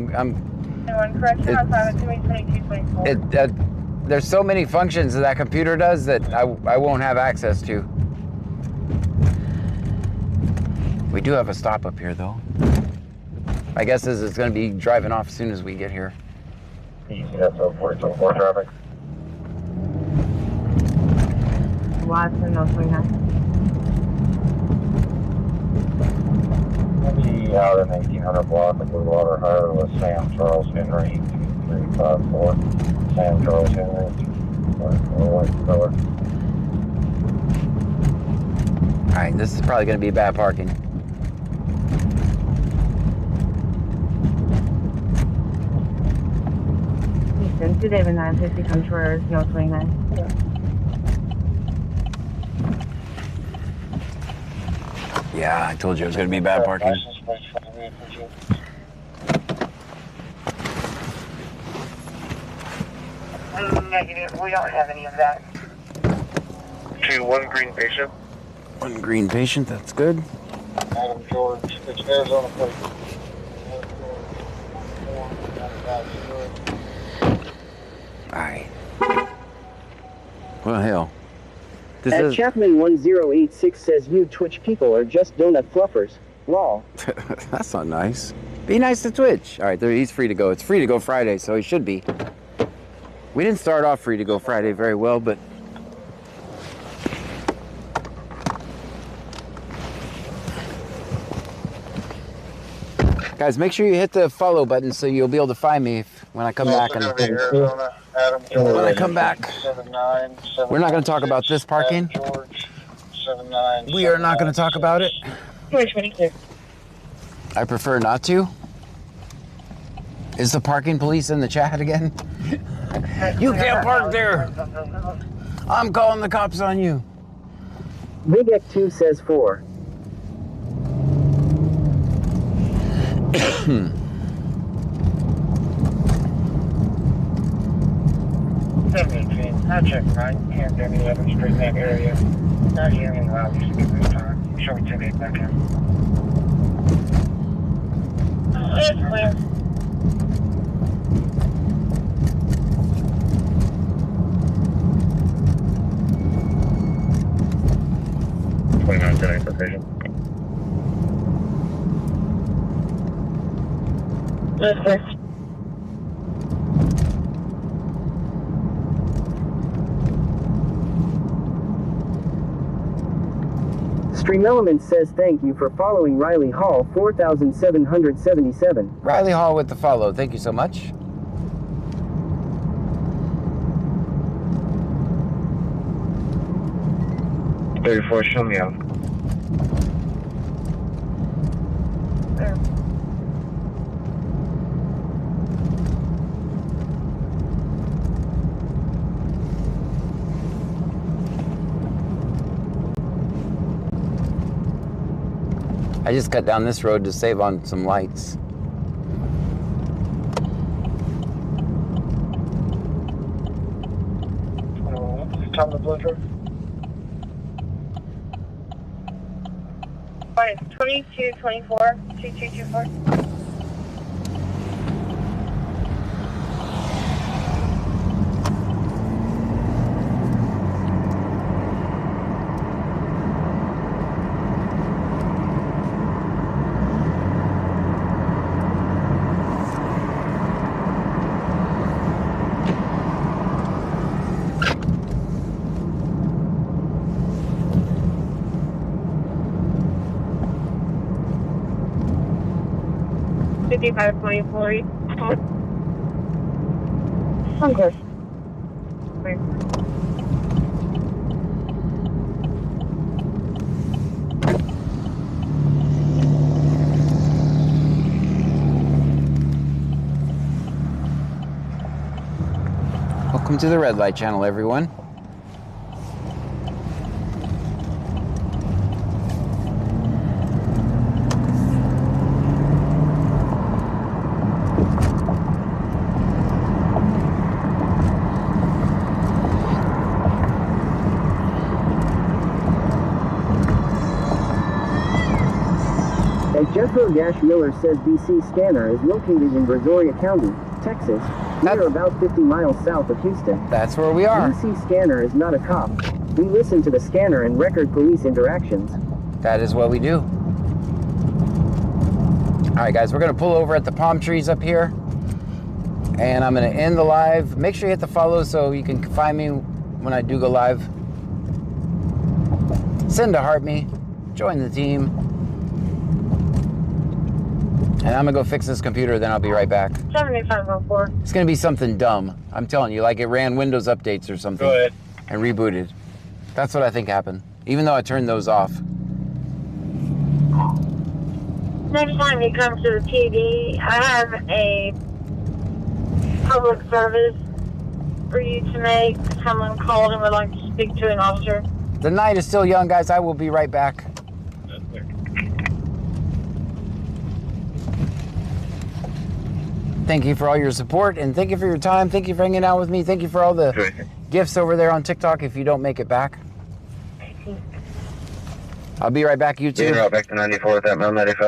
there's so many functions that computer does that I won't have access to. We do have a stop up here, though. My guess is it's going to be driving off as soon as we get here. That's 04 traffic. Watson, 029. Maybe out in 1800 block of Bluewater Highway with Sam Charles Henry 2354. Sam Charles Henry 2354. Alright, this is probably going to be bad parking. Houston, 28950 Contreras, 029. Yeah, I told you it was going to be bad parking. Negative, we don't have any of that. 1 green patient. 1 green patient, that's good. Adam George, it's Arizona plate. Alright. Well, hell. As Chapman 1086 says, you Twitch people are just donut fluffers. Lol. That's not nice. Be nice to Twitch. Alright, he's free to go. It's free to go Friday, so he should be. We didn't start off free to go Friday very well, but... Guys, make sure you hit the follow button so you'll be able to find me when I come back. And when I come back, we're not going to talk about this parking. We are not going to talk about it. I prefer not to. Is the parking police in the chat again? You can't park there. I'm calling the cops on you. Big X2 says 4. I checked 9 and 11 Street in that area. Not hearing loud. Just give me time. Show me 10 back in. It's clear. location. Okay. Stream Element says thank you for following Riley Hall 4777. Riley Hall with the follow. Thank you so much. Show me out. I just cut down this road to save on some lights. Time to blizzard. Fine, 2224, 2224. $55.24. Okay. Welcome to the Red Light Channel, everyone. Jethro Miller says BC Scanner is located in Brazoria County, Texas. We are about 50 miles south of Houston. That's where we are. BC Scanner is not a cop. We listen to the scanner and record police interactions. That is what we do. All right, guys, we're going to pull over at the palm trees up here. And I'm going to end the live. Make sure you hit the follow so you can find me when I do go live. Send a heart me. Join the team. And I'm gonna go fix this computer, then I'll be right back. 7504. It's gonna be something dumb. I'm telling you, like it ran Windows updates or something. Go ahead. And rebooted. That's what I think happened. Even though I turned those off. Next time you come to the TV, I have a public service for you to make. Someone called and would like to speak to an officer. The night is still young, guys. I will be right back. Thank you for all your support, and thank you for your time. Thank you for hanging out with me. Thank you for all the gifts over there on TikTok if you don't make it back. I'll be right back, you two. Back to 94 at that Mount 95.